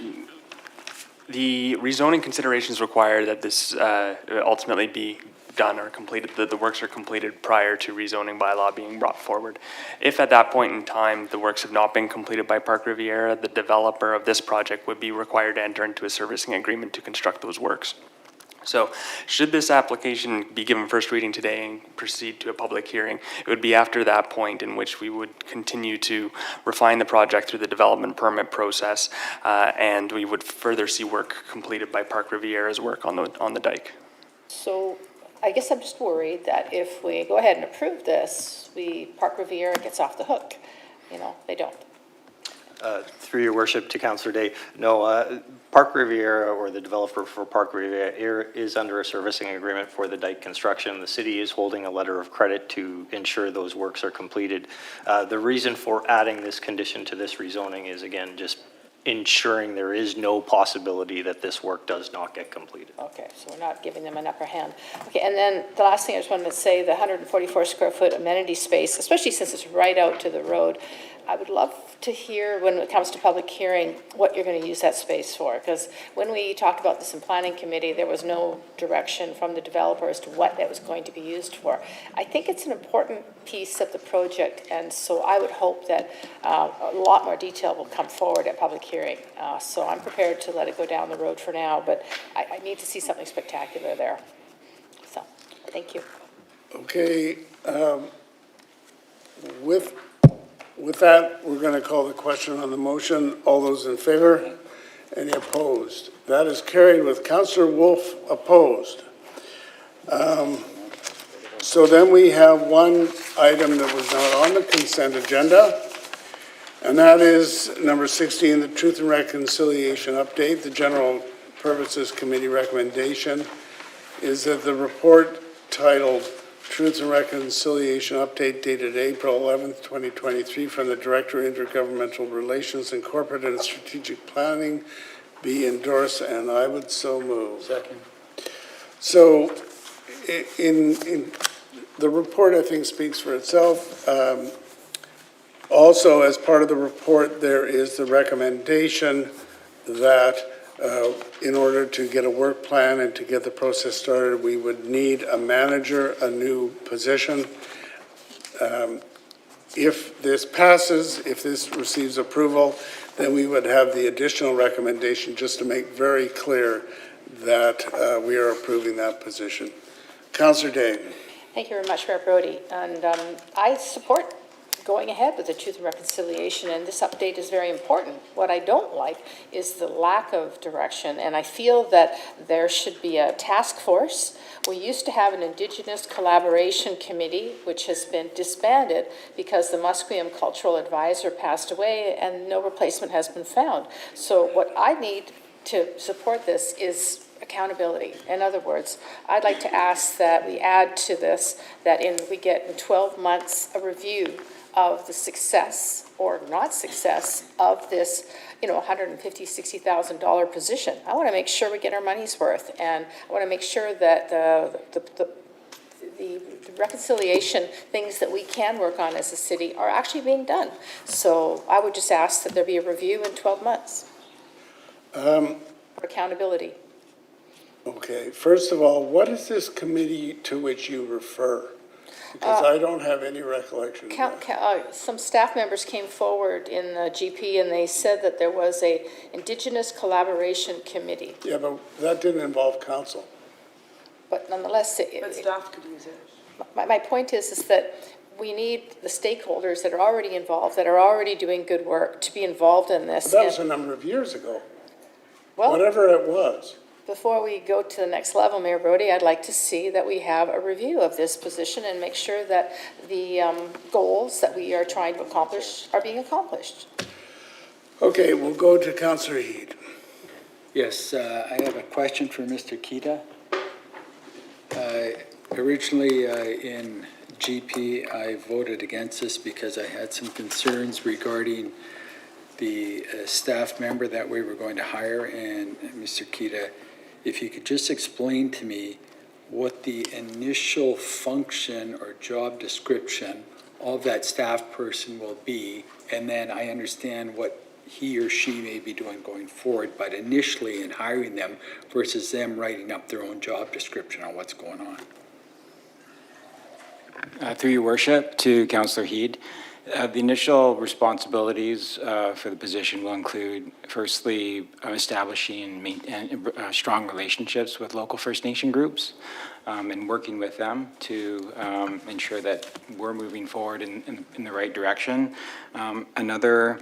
the rezoning considerations require that this ultimately be done or completed, that the works are completed prior to rezoning bylaw being brought forward. If at that point in time the works have not been completed by Park Riviera, the developer of this project would be required to enter into a servicing agreement to construct those works. So should this application be given first reading today and proceed to a public hearing, it would be after that point in which we would continue to refine the project through the development permit process, and we would further see work completed by Park Riviera's work on the dike.
So I guess I'm just worried that if we go ahead and approve this, Park Riviera gets off the hook. They don't.
Through Your Worship to Councillor Day, no, Park Riviera or the developer for Park Riviera is under a servicing agreement for the dike construction. The city is holding a letter of credit to ensure those works are completed. The reason for adding this condition to this rezoning is, again, just ensuring there is no possibility that this work does not get completed.
Okay, so we're not giving them an upper hand. Okay, and then the last thing I just wanted to say, the 144 square foot amenity space, especially since it's right out to the road, I would love to hear, when it comes to public hearing, what you're going to use that space for. Because when we talked about this in planning committee, there was no direction from the developer as to what that was going to be used for. I think it's an important piece of the project, and so I would hope that a lot more detail will come forward at public hearing. So I'm prepared to let it go down the road for now, but I need to see something spectacular there. So, thank you.
Okay, with that, we're going to call the question on the motion. All those in favor? Any opposed? That is carried with Councillor Wolf opposed. So then we have one item that was not on the consent agenda, and that is number 16, the Truth and Reconciliation Update. The General Purposes Committee recommendation is that the report titled Truth and Reconciliation Update dated April 11th, 2023 from the Director of Intergovernmental Relations and Corporate and Strategic Planning be endorsed, and I would so move.
Second.
So in the report, I think, speaks for itself. Also, as part of the report, there is the recommendation that in order to get a work plan and to get the process started, we would need a manager, a new position. If this passes, if this receives approval, then we would have the additional recommendation just to make very clear that we are approving that position. Councillor Day.
Thank you very much, Mayor Brody. And I support going ahead with the Truth and Reconciliation, and this update is very important. What I don't like is the lack of direction, and I feel that there should be a task force. We used to have an Indigenous Collaboration Committee, which has been disbanded because the Musqueam Cultural Advisor passed away and no replacement has been found. So what I need to support this is accountability. In other words, I'd like to ask that we add to this that we get in 12 months a review of the success or not success of this, $150,000, $60,000 position. I want to make sure we get our money's worth, and I want to make sure that the reconciliation things that we can work on as a city are actually being done. So I would just ask that there be a review in 12 months. For accountability.
Okay, first of all, what is this committee to which you refer? Because I don't have any recollection of that.
Some staff members came forward in the GP and they said that there was a Indigenous Collaboration Committee.
Yeah, but that didn't involve council.
But nonetheless,
But staff could use it.
My point is that we need the stakeholders that are already involved, that are already doing good work, to be involved in this.
But that was a number of years ago.
Well,
whatever it was.
Before we go to the next level, Mayor Brody, I'd like to see that we have a review of this position and make sure that the goals that we are trying to accomplish are being accomplished.
Okay, we'll go to Councillor Heed.
Yes, I have a question for Mr. Kita. Originally in GP, I voted against this because I had some concerns regarding the staff member that we were going to hire. And Mr. Kita, if you could just explain to me what the initial function or job description of that staff person will be, and then I understand what he or she may be doing going forward, but initially in hiring them versus them writing up their own job description on what's going on.
Through your worship, to Councillor Heed, the initial responsibilities for the position will include, firstly, establishing strong relationships with local First Nation groups and working with them to ensure that we're moving forward in the right direction. Another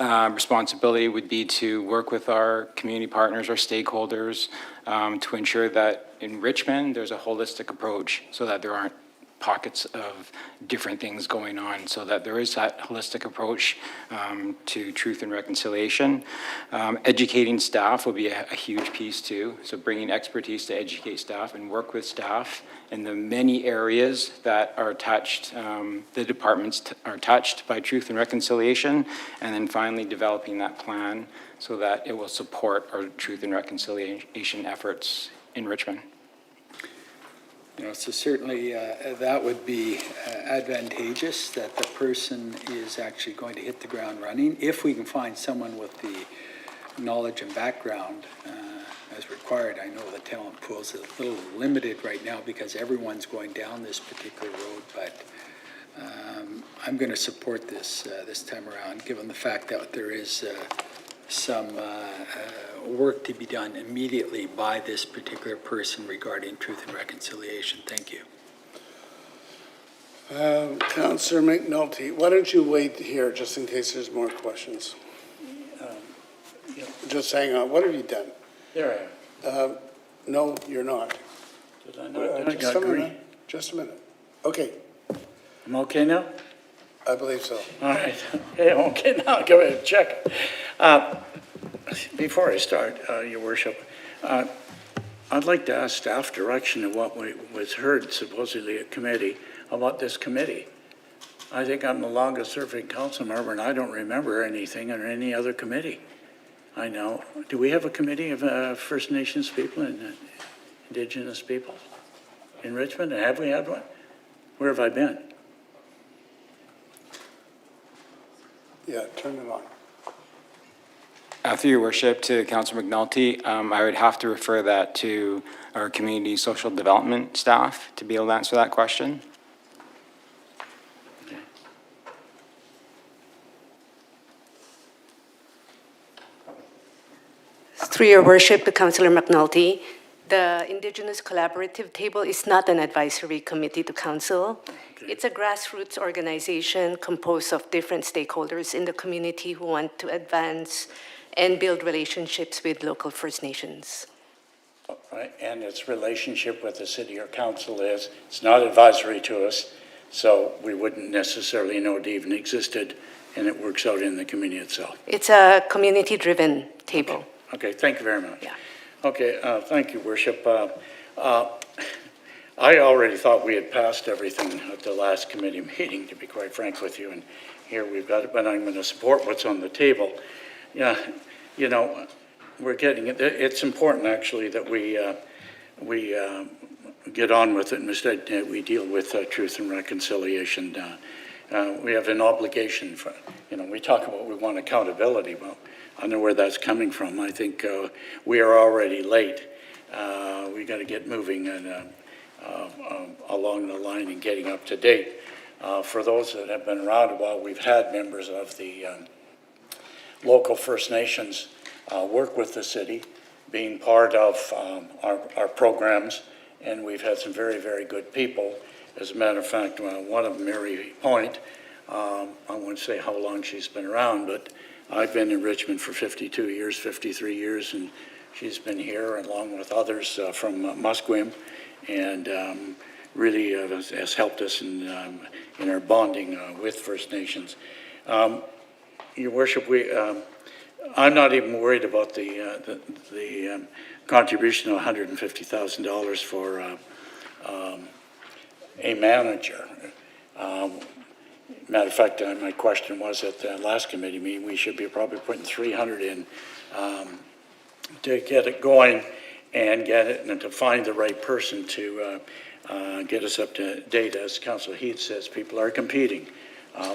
responsibility would be to work with our community partners, our stakeholders, to ensure that in Richmond, there's a holistic approach so that there aren't pockets of different things going on, so that there is that holistic approach to truth and reconciliation. Educating staff will be a huge piece too, so bringing expertise to educate staff and work with staff in the many areas that are touched, the departments are touched by truth and reconciliation, and then finally developing that plan so that it will support our truth and reconciliation efforts in Richmond.
So certainly that would be advantageous, that the person is actually going to hit the ground running. If we can find someone with the knowledge and background as required. I know the talent pool is a little limited right now because everyone's going down this particular road, but I'm going to support this this time around, given the fact that there is some work to be done immediately by this particular person regarding truth and reconciliation. Thank you.
Councillor McNulty, why don't you wait here just in case there's more questions? Just hang on. What have you done?
There I am.
No, you're not.
Did I not? I
Just
got
a
green.
minute. Just a minute. Okay,
I'm okay now?
I believe so.
All right. Okay, I'm okay now. Give it a check. Before I start, Your Worship, I'd like to ask staff direction of what was heard supposedly at committee about this committee. I think I'm the longest serving council member and I don't remember anything on any other committee. I know. Do we have a committee of First Nations people and Indigenous peoples in Richmond? Have we had one? Where have I been?
Yeah, turn it on.
Through your worship to Councillor McNulty, I would have to refer that to our community social development staff to be able to answer that question.
Through your worship to Councillor McNulty, the Indigenous Collaborative Table is not an advisory committee to council. Okay. It's a grassroots organization composed of different stakeholders in the community who want to advance and build relationships with local First Nations.
Right, and its relationship with the city or council is, it's not advisory to us, so we wouldn't necessarily know it even existed, and it works out in the community itself.
It's a community-driven table.
Okay, thank you very much.
Yeah.
Okay, thank you, Worship. I already thought we had passed everything at the last committee meeting, to be quite frank with you, and here we've got it, but I'm going to support what's on the table. Yeah, you know, we're getting it. It's important, actually, that we get on with it, and instead we deal with truth and reconciliation. We have an obligation for, we talk about we want accountability. Well, I know where that's coming from. I think we are already late. We got to get moving and along the line and getting up to date. For those that have been around a while, we've had members of the local First Nations work with the city, being part of our programs, and we've had some very, very good people. As a matter of fact, one of them, Mary Point, I won't say how long she's been around, but I've been in Richmond for 52 years, 53 years, and she's been here along with others from Musqueam, and really has helped us in our bonding with First Nations. Your Worship, I'm not even worried about the contribution of $150,000 for a manager. Matter of fact, my question was at the last committee meeting, we should be probably putting 300 in to get it going and get it, and to find the right person to get us up to date. As Councillor Heath says, people are competing.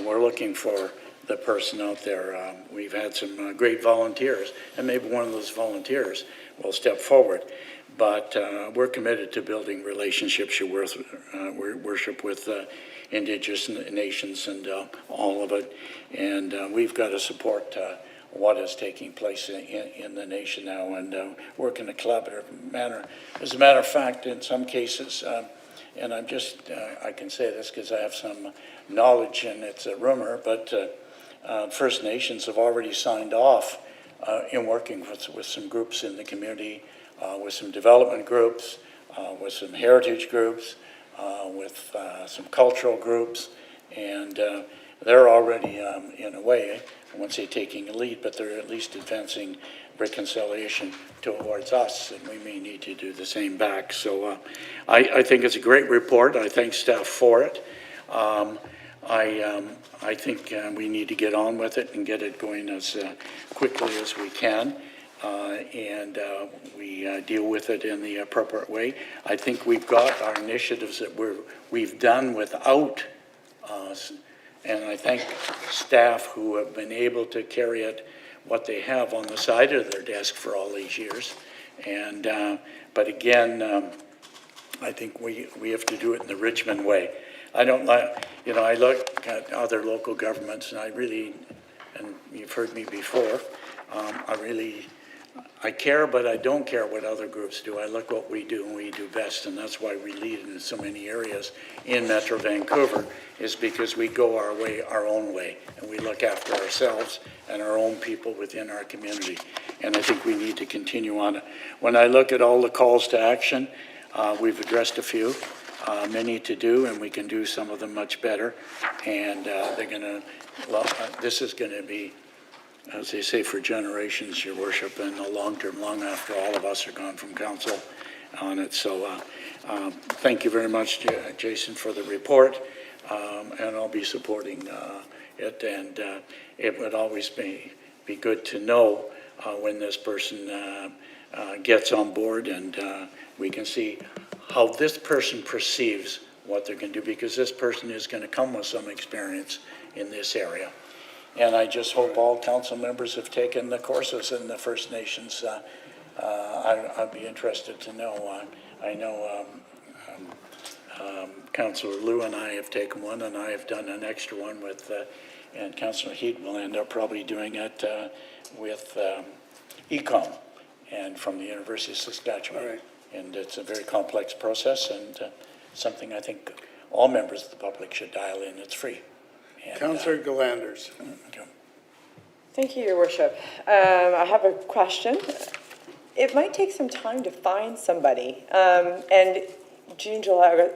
We're looking for the person out there. We've had some great volunteers, and maybe one of those volunteers will step forward. But we're committed to building relationships, Your Worship, with Indigenous nations and all of it. And we've got to support what is taking place in the nation now and work in a collaborative manner. As a matter of fact, in some cases, and I can say this because I have some knowledge and it's a rumor, but First Nations have already signed off in working with some groups in the community, with some development groups, with some heritage groups, with some cultural groups, and they're already, in a way, I won't say taking a lead, but they're at least advancing reconciliation towards us, and we may need to do the same back. So I think it's a great report. I thank staff for it. I think we need to get on with it and get it going as quickly as we can. and we deal with it in the appropriate way. I think we've got our initiatives that we've done without us, and I thank staff who have been able to carry it, what they have on the side of their desk for all these years. And but again, I think we have to do it in the Richmond way. I don't like, I look at other local governments, and I really, and you've heard me before, I care, but I don't care what other groups do. I look what we do, and we do best, and that's why we lead in so many areas in Metro Vancouver, is because we go our way, our own way, and we look after ourselves and our own people within our community. And I think we need to continue on it. When I look at all the calls to action, we've addressed a few, many to do, and we can do some of them much better. And they're going to, well, this is going to be, as they say, for generations, Your Worship, and the long term, long after all of us are gone from council on it. So thank you very much, Jason, for the report, and I'll be supporting it. And it would always be good to know when this person gets on board, and we can see how this person perceives what they're going to do, because this person is going to come with some experience in this area. And I just hope all council members have taken the courses in the First Nations. I'd be interested to know. I know Councillor Liu and I have taken one, and I have done an extra one with, and Councillor Heed will end up probably doing it with Econ and from the University of Saskatchewan. Right. And it's a very complex process, and something I think all members of the public should dial in. It's free. And,
Councillor Galanders.
Okay.
Thank you, Your Worship. I have a question. It might take some time to find somebody, and June, July,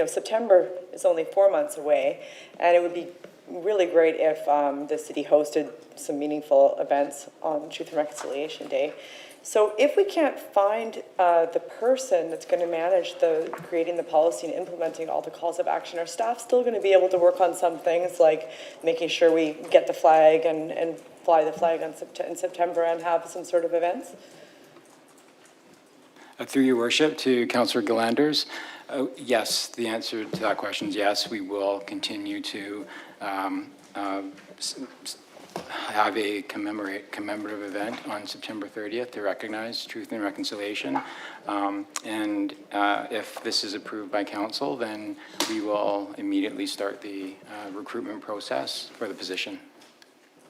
September is only 4 months away, and it would be really great if the city hosted some meaningful events on Truth and Reconciliation Day. So if we can't find the person that's going to manage creating the policy and implementing all the calls of action, are staff still going to be able to work on some things like making sure we get the flag and fly the flag in September and have some sort of events?
Through Your Worship, to Councillor Galanders, yes, the answer to that question is yes. We will continue to have a commemorative event on September 30th to recognize Truth and Reconciliation. And if this is approved by council, then we will immediately start the recruitment process for the position.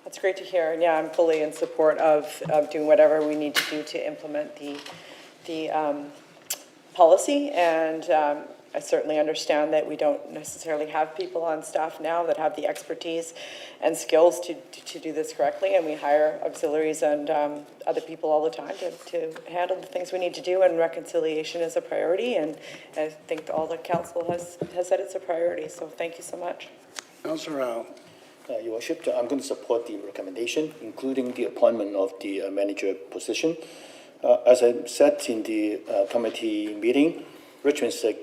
That's great to hear. And yeah, I'm fully in support of doing whatever we need to do to implement the policy. And I certainly understand that we don't necessarily have people on staff now that have the expertise and skills to do this correctly, and we hire auxiliaries and other people all the time to handle the things we need to do, and reconciliation is a priority, and I think all the council has said it's a priority, so thank you so much.
Councillor Rao.
Your Worship, I'm going to support the recommendation, including the appointment of the manager position. As I said in the committee meeting, Richmond is a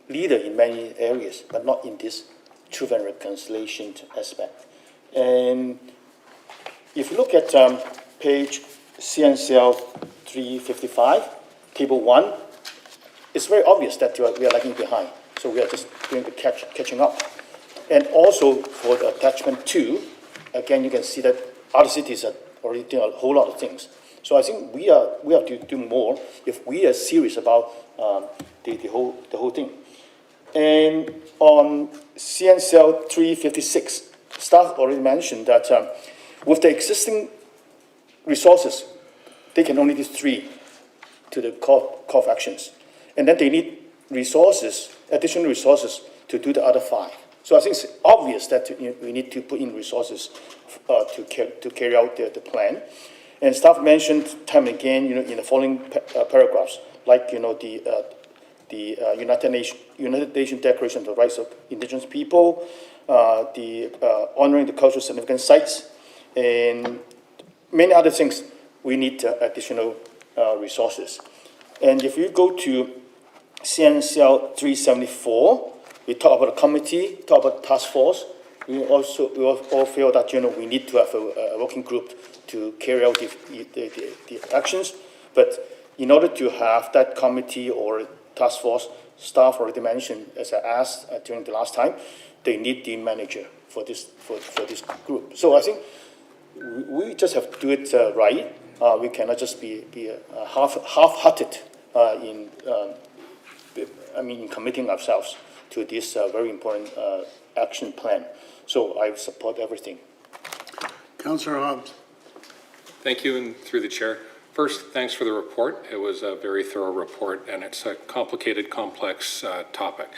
leader in many areas, but not in this truth and reconciliation aspect. And if you look at page CNCL 355, table 1, it's very obvious that we are lagging behind. So we are just doing the catching up. And also for the attachment 2, again, you can see that other cities are already doing a whole lot of things. So I think we have to do more if we are serious about the whole thing. And on CNCL 356, staff already mentioned that with the existing resources, they can only do 3 to the call of actions. And then they need resources, additional resources, to do the other 5. So I think it's obvious that we need to put in resources to carry out the plan. And staff mentioned time and again, in the following paragraphs, like the United Nations Declaration of the Rights of Indigenous People, honoring the cultural significant sites, and many other things. We need additional resources. And if you go to CNCL 374, we talk about a committee, talk about task force, we all feel that, we need to have a working group to carry out the actions. But in order to have that committee or task force, staff already mentioned, as I asked during the last time, they need the manager for this group. So I think we just have to do it right. We cannot just be half-hearted in committing ourselves to this very important action plan. So I support everything.
Councillor Hobbs.
Thank you, and through the chair. First, thanks for the report. It was a very thorough report, and it's a complicated, complex topic.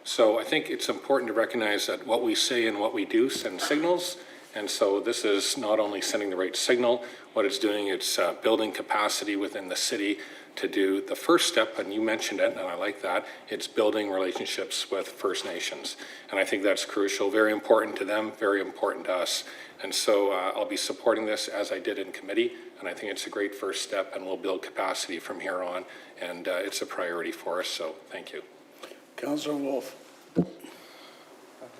So I think it's important to recognize that what we say and what we do send signals. And so this is not only sending the right signal, what it's doing, it's building capacity within the city to do the first step, and you mentioned it, and I like that, it's building relationships with First Nations. And I think that's crucial, very important to them, very important to us. And so I'll be supporting this as I did in committee, and I think it's a great first step, and we'll build capacity from here on, and it's a priority for us, so thank you.
Councillor Wolf.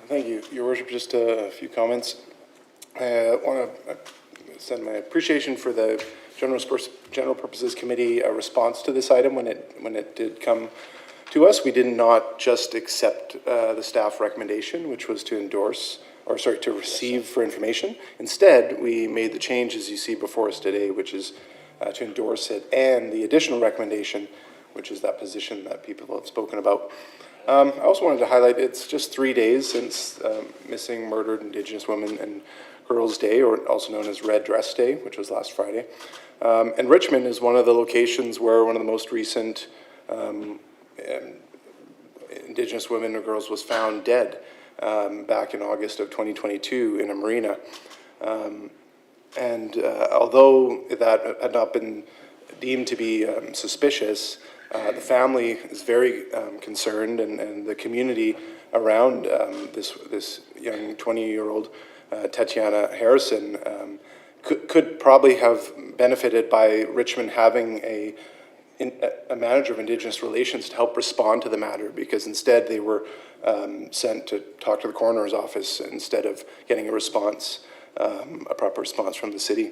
Thank you, Your Worship. Just a few comments. I want to send my appreciation for the General Purposes Committee response to this item when it did come to us. We did not just accept the staff recommendation, which was to to receive for information. Instead, we made the changes you see before us today, which is to endorse it, and the additional recommendation, which is that position that people have spoken about. I also wanted to highlight it's just 3 days since Missing Murdered Indigenous Women and Girls Day, or also known as Red Dress Day, which was last Friday. And Richmond is one of the locations where one of the most recent Indigenous women or girls was found dead back in August of 2022 in a marina. Although that had not been deemed to be suspicious, the family is very concerned, and the community around this young 20-year-old Tatiana Harrison could probably have benefited by Richmond having a manager of Indigenous relations to help respond to the matter, because instead they were sent to talk to the coroner's office instead of getting a response, a proper response from the city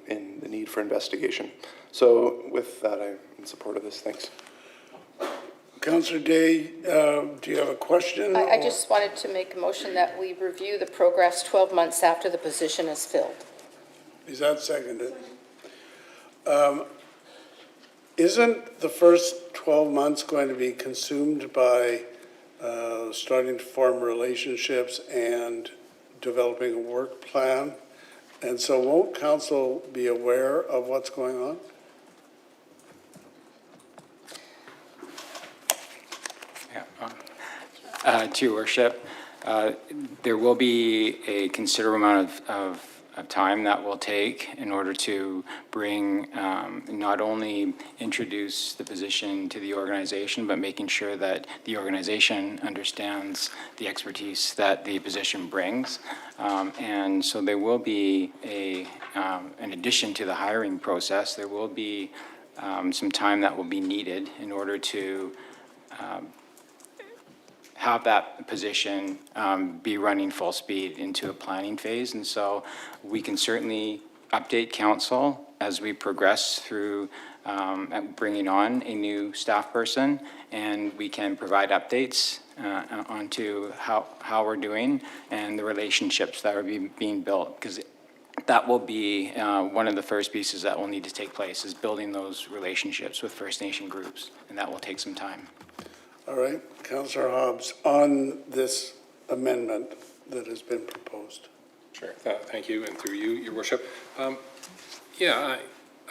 in the need for investigation. So with that, I'm in support of this. Thanks.
Councillor Day, do you have a question?
I just wanted to make a motion that we review the progress 12 months after the position is filled.
Is that seconded? Isn't the first 12 months going to be consumed by starting to form relationships and developing a work plan? And so won't council be aware of what's going on?
To your worship, there will be a considerable amount of time that will take in order to bring, not only introduce the position to the organization, but making sure that the organization understands the expertise that the position brings. And so there will be in addition to the hiring process, there will be some time that will be needed in order to have that position be running full speed into a planning phase. And so we can certainly update council as we progress through bringing on a new staff person, and we can provide updates onto how we're doing and the relationships that are being built, because that will be one of the first pieces that will need to take place, is building those relationships with First Nation groups, and that will take some time.
All right, Councillor Hobbs, on this amendment that has been proposed.
Sure, thank you, and through you, Your Worship. Yeah,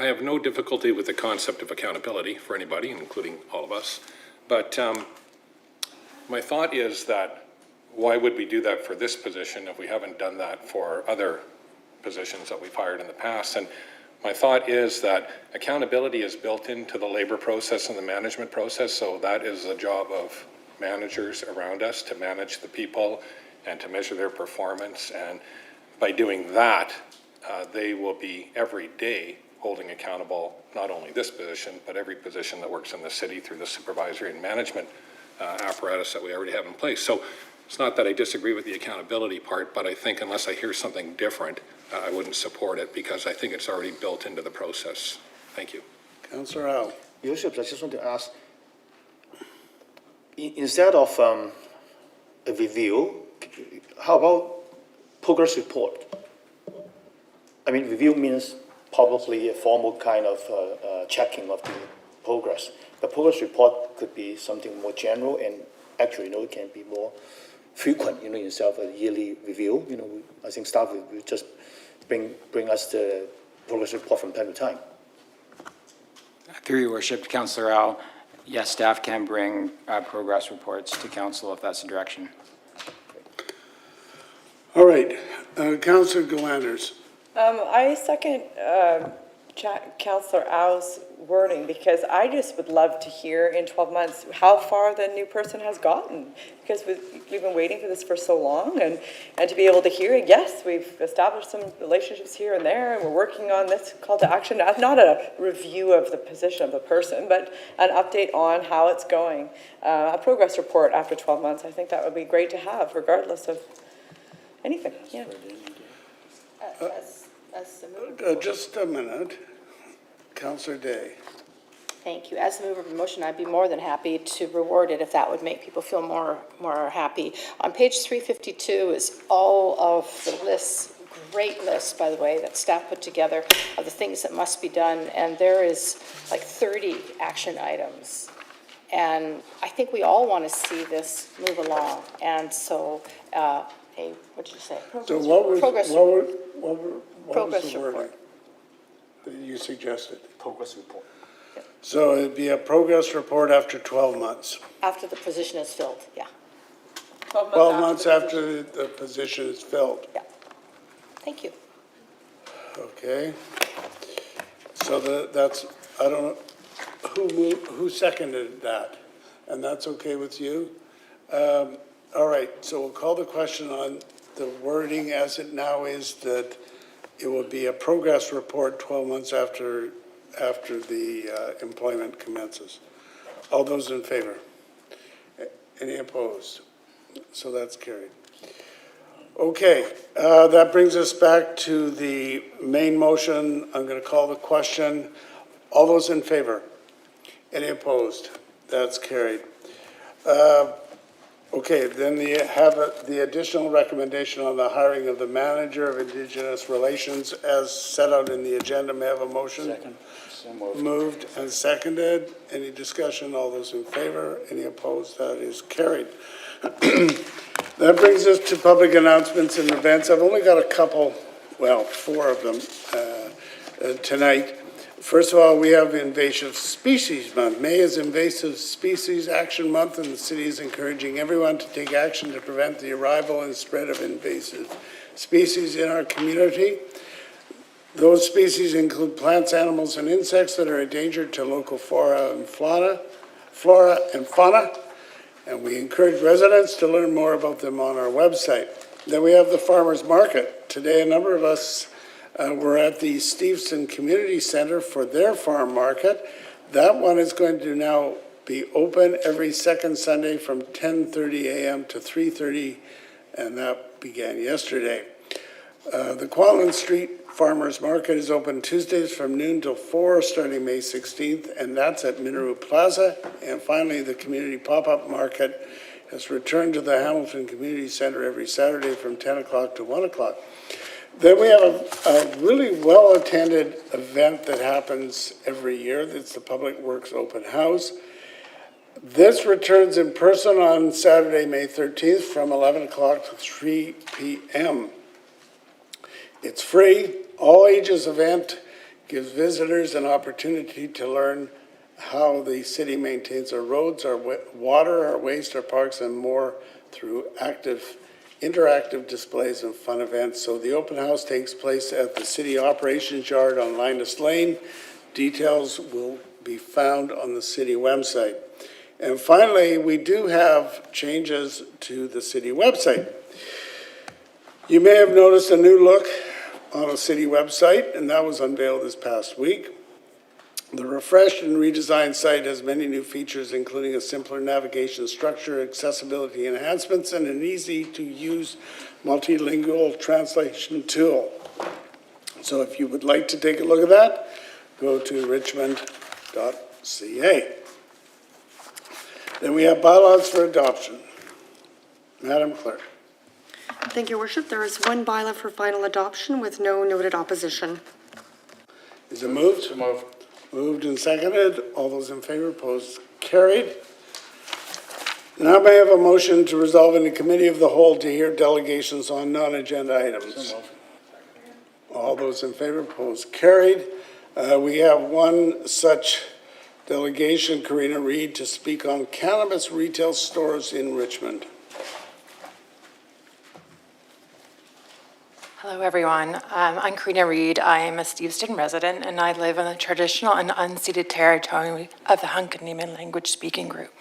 I have no difficulty with the concept of accountability for anybody, including all of us. But my thought is that why would we do that for this position if we haven't done that for other positions that we've hired in the past? And my thought is that accountability is built into the labor process and the management process, so that is the job of managers around us, to manage the people and to measure their performance. And by doing that, they will be every day holding accountable not only this position, but every position that works in the city through the supervisory and management apparatus that we already have in place. So It's not that I disagree with the accountability part, but I think unless I hear something different, I wouldn't support it because I think it's already built into the process. Thank you.
Councillor Al.
Your Worship, I just want to ask, instead of a review, how about progress report? I mean, review means probably a formal kind of checking of the progress. The progress report could be something more general and actually, it can be more frequent, instead of a yearly review. I think staff will just bring us the progress report from time to time.
Through your worship, to Councillor Al, yes, staff can bring progress reports to council if that's the direction.
All right, Councillor Galanders.
I second Councillor Au's wording, because I just would love to hear in 12 months how far the new person has gotten, because we've been waiting for this for so long, and to be able to hear, yes, we've established some relationships here and there, and we're working on this call to action, not a review of the position of the person, but an update on how it's going. A progress report after 12 months, I think that would be great to have, regardless of anything, yeah.
Just a minute. Councillor Day.
Thank you. As the mover of the motion, I'd be more than happy to reward it if that would make people feel more happy. On page 352 is all of the lists, great lists, by the way, that staff put together of the things that must be done, and there is like 30 action items. And I think we all want to see this move along. And so, what did you say?
So what was
Progress
the wording
report.
that you suggested?
Progress report.
So it'd be a progress report after 12 months.
After the position is filled, yeah.
12 months after the position is filled.
Yeah. Thank you.
Okay. So that's, I don't know, who seconded that? And that's okay with you? All right, so we'll call the question on the wording as it now is, that it will be a progress report 12 months after the employment commences. All those in favor? Any opposed? So that's carried. Okay, that brings us back to the main motion. I'm going to call the question. All those in favor? Any opposed? That's carried. Okay, then you have the additional recommendation on the hiring of the manager of Indigenous Relations as set out in the agenda. May I have a motion?
Second.
Moved and seconded. Any discussion? All those in favor? Any opposed? That is carried. That brings us to public announcements and events. I've only got a couple, well, 4 of them tonight. First of all, we have Invasive Species Month. May is Invasive Species Action Month, and the city is encouraging everyone to take action to prevent the arrival and spread of invasive species in our community. Those species include plants, animals, and insects that are endangered to local flora and fauna, and we encourage residents to learn more about them on our website. Then we have the Farmers Market. Today, a number of us we're at the Steveston Community Center for their farm market. That one is going to now be open every second Sunday from 10:30 a.m. to 3:30, and that began yesterday. The Quallen Street Farmers Market is open Tuesdays from noon till 4, starting May 16th, and that's at Minaru Plaza. And finally, the Community Pop-Up Market has returned to the Hamilton Community Center every Saturday from 10 o'clock to 1 o'clock. Then we have a really well-attended event that happens every year. It's the Public Works Open House. This returns in person on Saturday, May 13th from 11 o'clock to 3 p.m. It's free, all ages event, gives visitors an opportunity to learn how the city maintains our roads, our water, our waste, our parks, and more through interactive displays and fun events. So the open house takes place at the City Operations Yard on Linus Lane. Details will be found on the city website. And finally, we do have changes to the city website. You may have noticed a new look on a city website, and that was unveiled this past week. The refreshed and redesigned site has many new features, including a simpler navigation structure, accessibility enhancements, and an easy-to-use multilingual translation tool. So if you would like to take a look at that, go to richmond.ca. Then we have bylaws for adoption. Madam Clerk.
Thank you, Your Worship. There is one bylaw for final adoption with no noted opposition.
Is it moved?
So moved.
Moved and seconded. All those in favor, opposed, carried. Now may I have a motion to resolve in the committee of the whole to hear delegations on non-agenda items?
So moved.
All those in favor, opposed, carried. We have one such delegation, Karina Reed, to speak on cannabis retail stores in Richmond.
Hello, everyone. I'm Karina Reed. I am a Steveston resident, and I live in the traditional and unceded territory of the Hunkaneeman language-speaking group.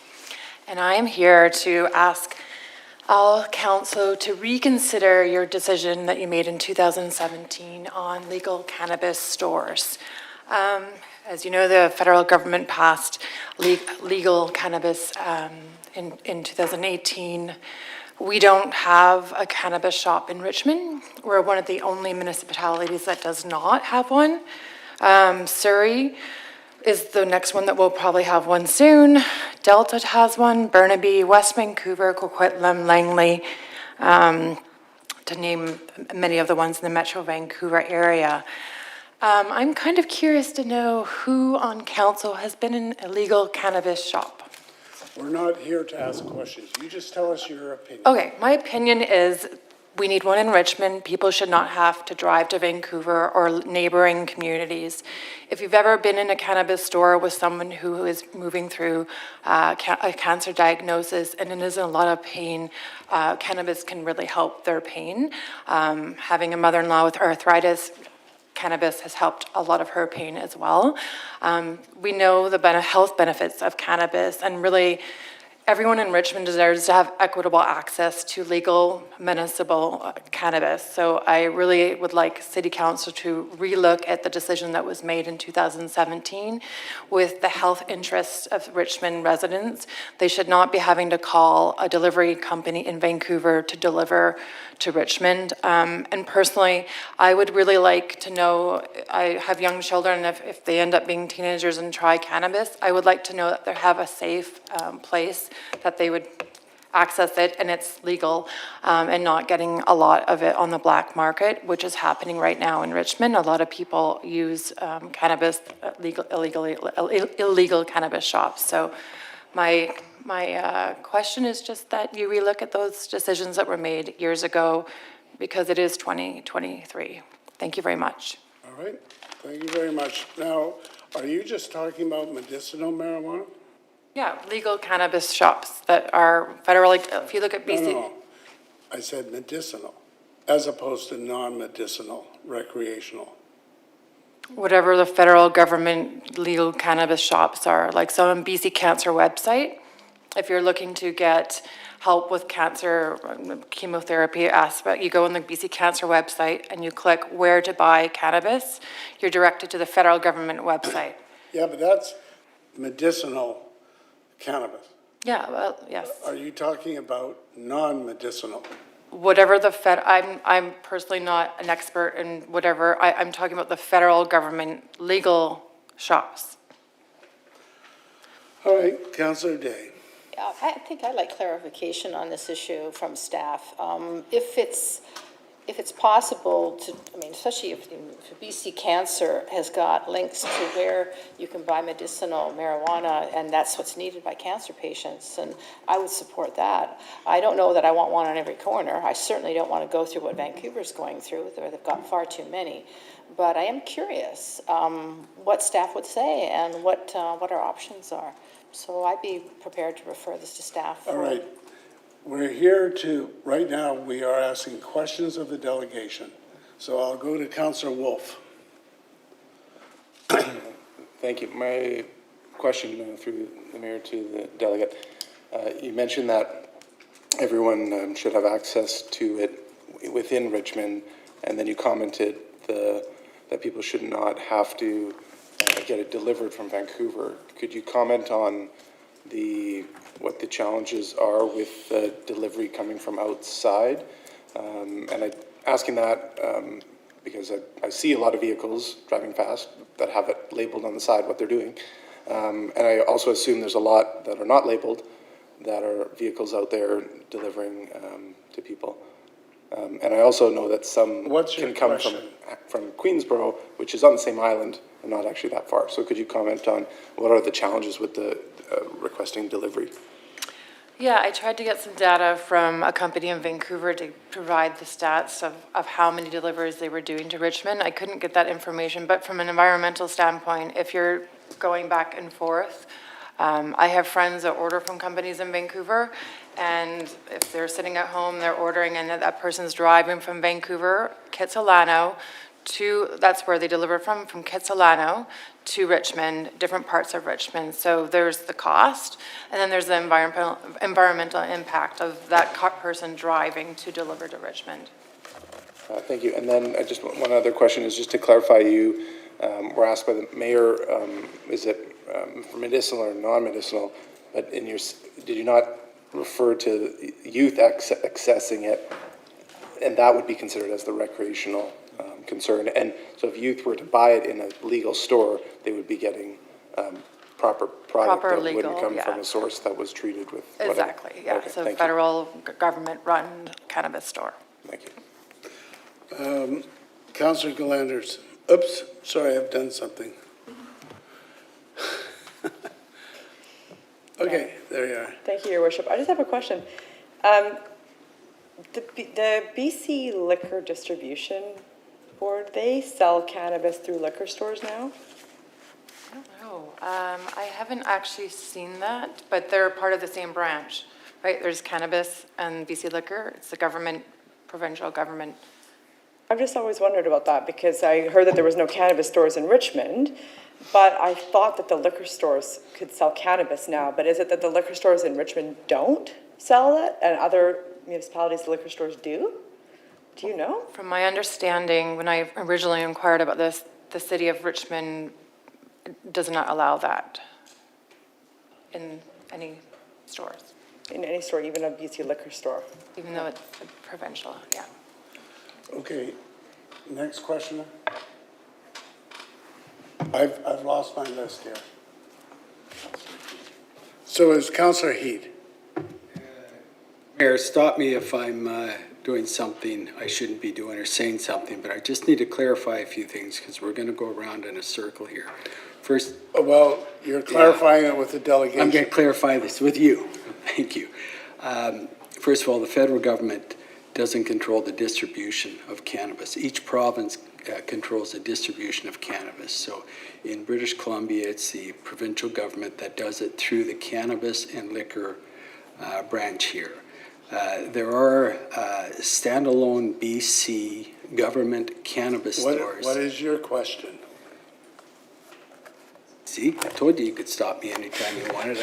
And I am here to ask all council to reconsider your decision that you made in 2017 on legal cannabis stores. As you know, the federal government passed legal cannabis in 2018. We don't have a cannabis shop in Richmond. We're one of the only municipalities that does not have one. Surrey is the next one that will probably have one soon. Delta has one, Burnaby, West Vancouver, Coquitlam, Langley, to name many of the ones in the Metro Vancouver area. I'm kind of curious to know who on council has been in a legal cannabis shop.
We're not here to ask questions. You just tell us your opinion.
Okay, my opinion is we need one in Richmond. People should not have to drive to Vancouver or neighboring communities. If you've ever been in a cannabis store with someone who is moving through a cancer diagnosis and is in a lot of pain, cannabis can really help their pain. Having a mother-in-law with arthritis, cannabis has helped a lot of her pain as well. We know the health benefits of cannabis, and really everyone in Richmond deserves to have equitable access to legal municipal cannabis. So I really would like City Council to relook at the decision that was made in 2017 with the health interests of Richmond residents. They should not be having to call a delivery company in Vancouver to deliver to Richmond. And personally, I would really like to know, I have young children, if they end up being teenagers and try cannabis, I would like to know that they have a safe place that they would access it and it's legal, and not getting a lot of it on the black market, which is happening right now in Richmond. A lot of people use cannabis, illegal cannabis shops. So my question is just that you relook at those decisions that were made years ago, because it is 2023. Thank you very much.
All right, thank you very much. Now, are you just talking about medicinal marijuana?
Yeah, legal cannabis shops that are federally, if you look at BC.
No, I said medicinal, as opposed to non-medicinal, recreational.
Whatever the federal government legal cannabis shops are, like so on BC Cancer website, if you're looking to get help with cancer, chemotherapy aspect, you go on the BC Cancer website and you click where to buy cannabis, you're directed to the federal government website.
Yeah, but that's medicinal cannabis.
Yeah, well, yes.
Are you talking about non-medicinal?
Whatever the I'm personally not an expert in whatever, I'm talking about the federal government legal shops.
All right, Councillor Day.
I think I'd like clarification on this issue from staff. If it's possible to, I mean, especially if BC Cancer has got links to where you can buy medicinal marijuana, and that's what's needed by cancer patients, and I would support that. I don't know that I want one on every corner. I certainly don't want to go through what Vancouver's going through, where they've got far too many. But I am curious what staff would say and what our options are. So I'd be prepared to refer this to staff.
All right. We're here to, right now, we are asking questions of the delegation. So I'll go to Councillor Wolf.
Thank you. My question through the mayor to the delegate. You mentioned that everyone should have access to it within Richmond, and then you commented that people should not have to get it delivered from Vancouver. Could you comment on what the challenges are with the delivery coming from outside? And I'm asking that because I see a lot of vehicles driving past that have it labeled on the side what they're doing. And I also assume there's a lot that are not labeled that are vehicles out there delivering to people. And I also know that some can come from Queensborough, which is on the same island and not actually that far. So could you comment on what are the challenges with the requesting delivery?
Yeah, I tried to get some data from a company in Vancouver to provide the stats of how many deliveries they were doing to Richmond. I couldn't get that information, but from an environmental standpoint, if you're going back and forth, I have friends that order from companies in Vancouver, and if they're sitting at home, they're ordering, and that person's driving from Vancouver, Kitsilano, that's where they deliver from Kitsilano to Richmond, different parts of Richmond. So there's the cost, and then there's the environmental impact of that person driving to deliver to Richmond.
Thank you. And then just one other question is just to clarify, you were asked by the mayor, is it for medicinal or non-medicinal? But did you not refer to youth accessing it, and that would be considered as the recreational concern? And so if youth were to buy it in a legal store, they would be getting proper product that wouldn't come from a source that was treated with whatever.
Exactly, yeah.
Okay,
So
thank
federal government-run cannabis store.
Thank you.
Councillor Galanders. Oops, sorry, I've done something. Okay, there you are.
Thank you, Your Worship. I just have a question. The BC Liquor Distribution Board, they sell cannabis through liquor stores now?
I don't know. I haven't actually seen that, but they're part of the same branch, right? There's cannabis and BC Liquor. It's the government, provincial government.
I've just always wondered about that because I heard that there was no cannabis stores in Richmond, but I thought that the liquor stores could sell cannabis now. But is it that the liquor stores in Richmond don't sell it and other municipalities, the liquor stores do? Do you know?
From my understanding, when I originally inquired about this, the city of Richmond does not allow that in any stores.
In any store, even a BC liquor store?
Even though it's provincial, yeah.
Okay, next question. I've lost my list here. So is Councillor Heed?
Mayor, stop me if I'm doing something I shouldn't be doing or saying something, but I just need to clarify a few things because we're going to go around in a circle here. First,
well, you're clarifying it with the delegation.
I'm going to clarify this with you. Thank you. First of all, the federal government doesn't control the distribution of cannabis. Each province controls the distribution of cannabis. So in British Columbia, it's the provincial government that does it through the cannabis and liquor branch here. There are standalone BC government cannabis stores.
What is your question?
See, I told you could stop me anytime you wanted.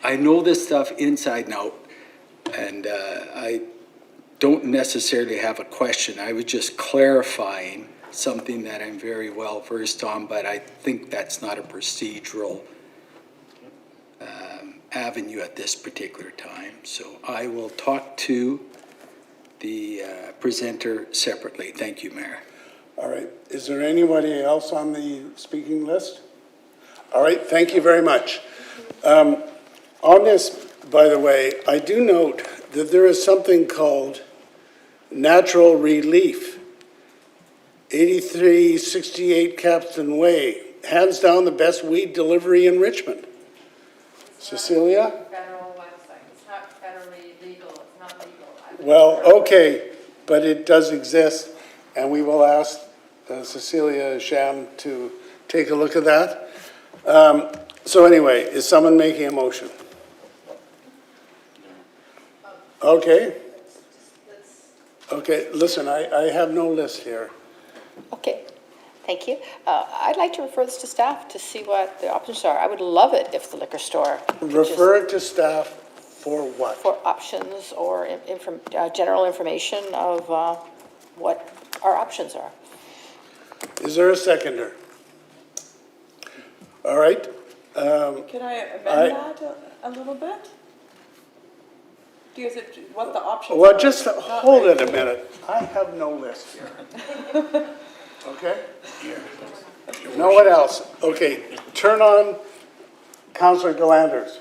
I know this stuff inside and out, and I don't necessarily have a question. I was just clarifying something that I'm very well versed on, but I think that's not a procedural avenue at this particular time. So I will talk to the presenter separately. Thank you, Mayor.
All right. Is there anybody else on the speaking list? All right. Thank you very much. On this, by the way, I do note that there is something called Natural Relief, 8368 Capstan Way. Hands down the best weed delivery in Richmond. Cecilia?
Federal website. It's not federally legal. It's not legal.
Well, okay, but it does exist, and we will ask Cecilia Sham to take a look at that. So anyway, is someone making a motion? Okay. Okay, listen, I have no list here.
Okay, thank you. I'd like to refer this to staff to see what the options are. I would love it if the liquor store could
Refer it to staff for what?
for options or general information of what our options are.
Is there a seconder? All right?
Can I amend that a little bit? Do you guys, what the options are?
Well, just hold it a minute. I have no list here. Okay? No one else. Okay, turn on Councillor Delanders.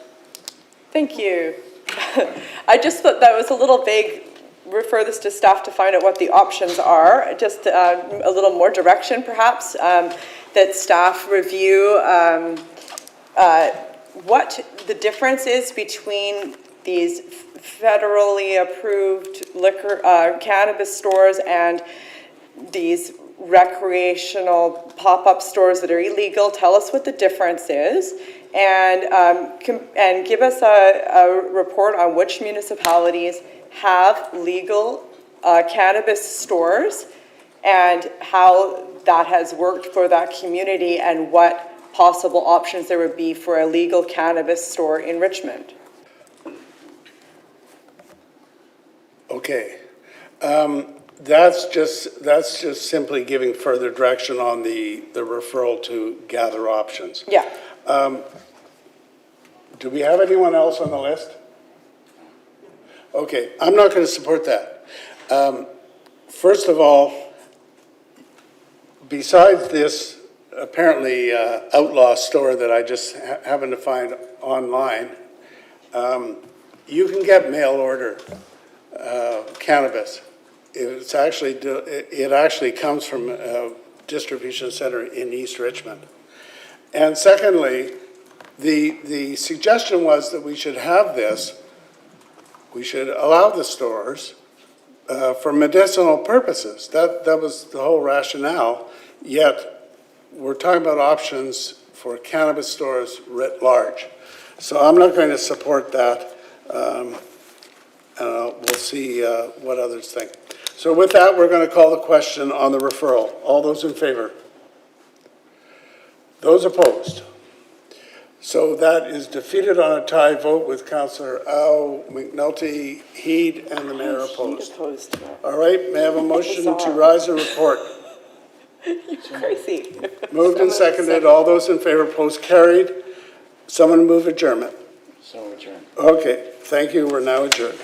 Thank you. I just thought that was a little vague. Refer this to staff to find out what the options are. Just a little more direction, perhaps, that staff review what the difference is between these federally approved liquor, cannabis stores and these recreational pop-up stores that are illegal. Tell us what the difference is, and give us a report on which municipalities have legal cannabis stores and how that has worked for that community and what possible options there would be for a legal cannabis store in Richmond.
Okay. That's just simply giving further direction on the referral to gather options.
Yeah.
Do we have anyone else on the list? Okay, I'm not going to support that. First of all, besides this apparently outlaw store that I just happened to find online, you can get mail order cannabis. It actually comes from a distribution center in East Richmond. And secondly, the suggestion was that we should have this, we should allow the stores for medicinal purposes. That was the whole rationale, yet we're talking about options for cannabis stores writ large. So I'm not going to support that. We'll see what others think. So with that, we're going to call the question on the referral. All those in favor? Those opposed? So that is defeated on a tie vote with Councillor Au, McNulty, Heed, and the Mayor opposed. All right, may I have a motion to rise and report?
You're crazy.
Moved and seconded. All those in favor, opposed, carried. Someone move adjournment.
So adjourned.
Okay, thank you. We're now adjourned.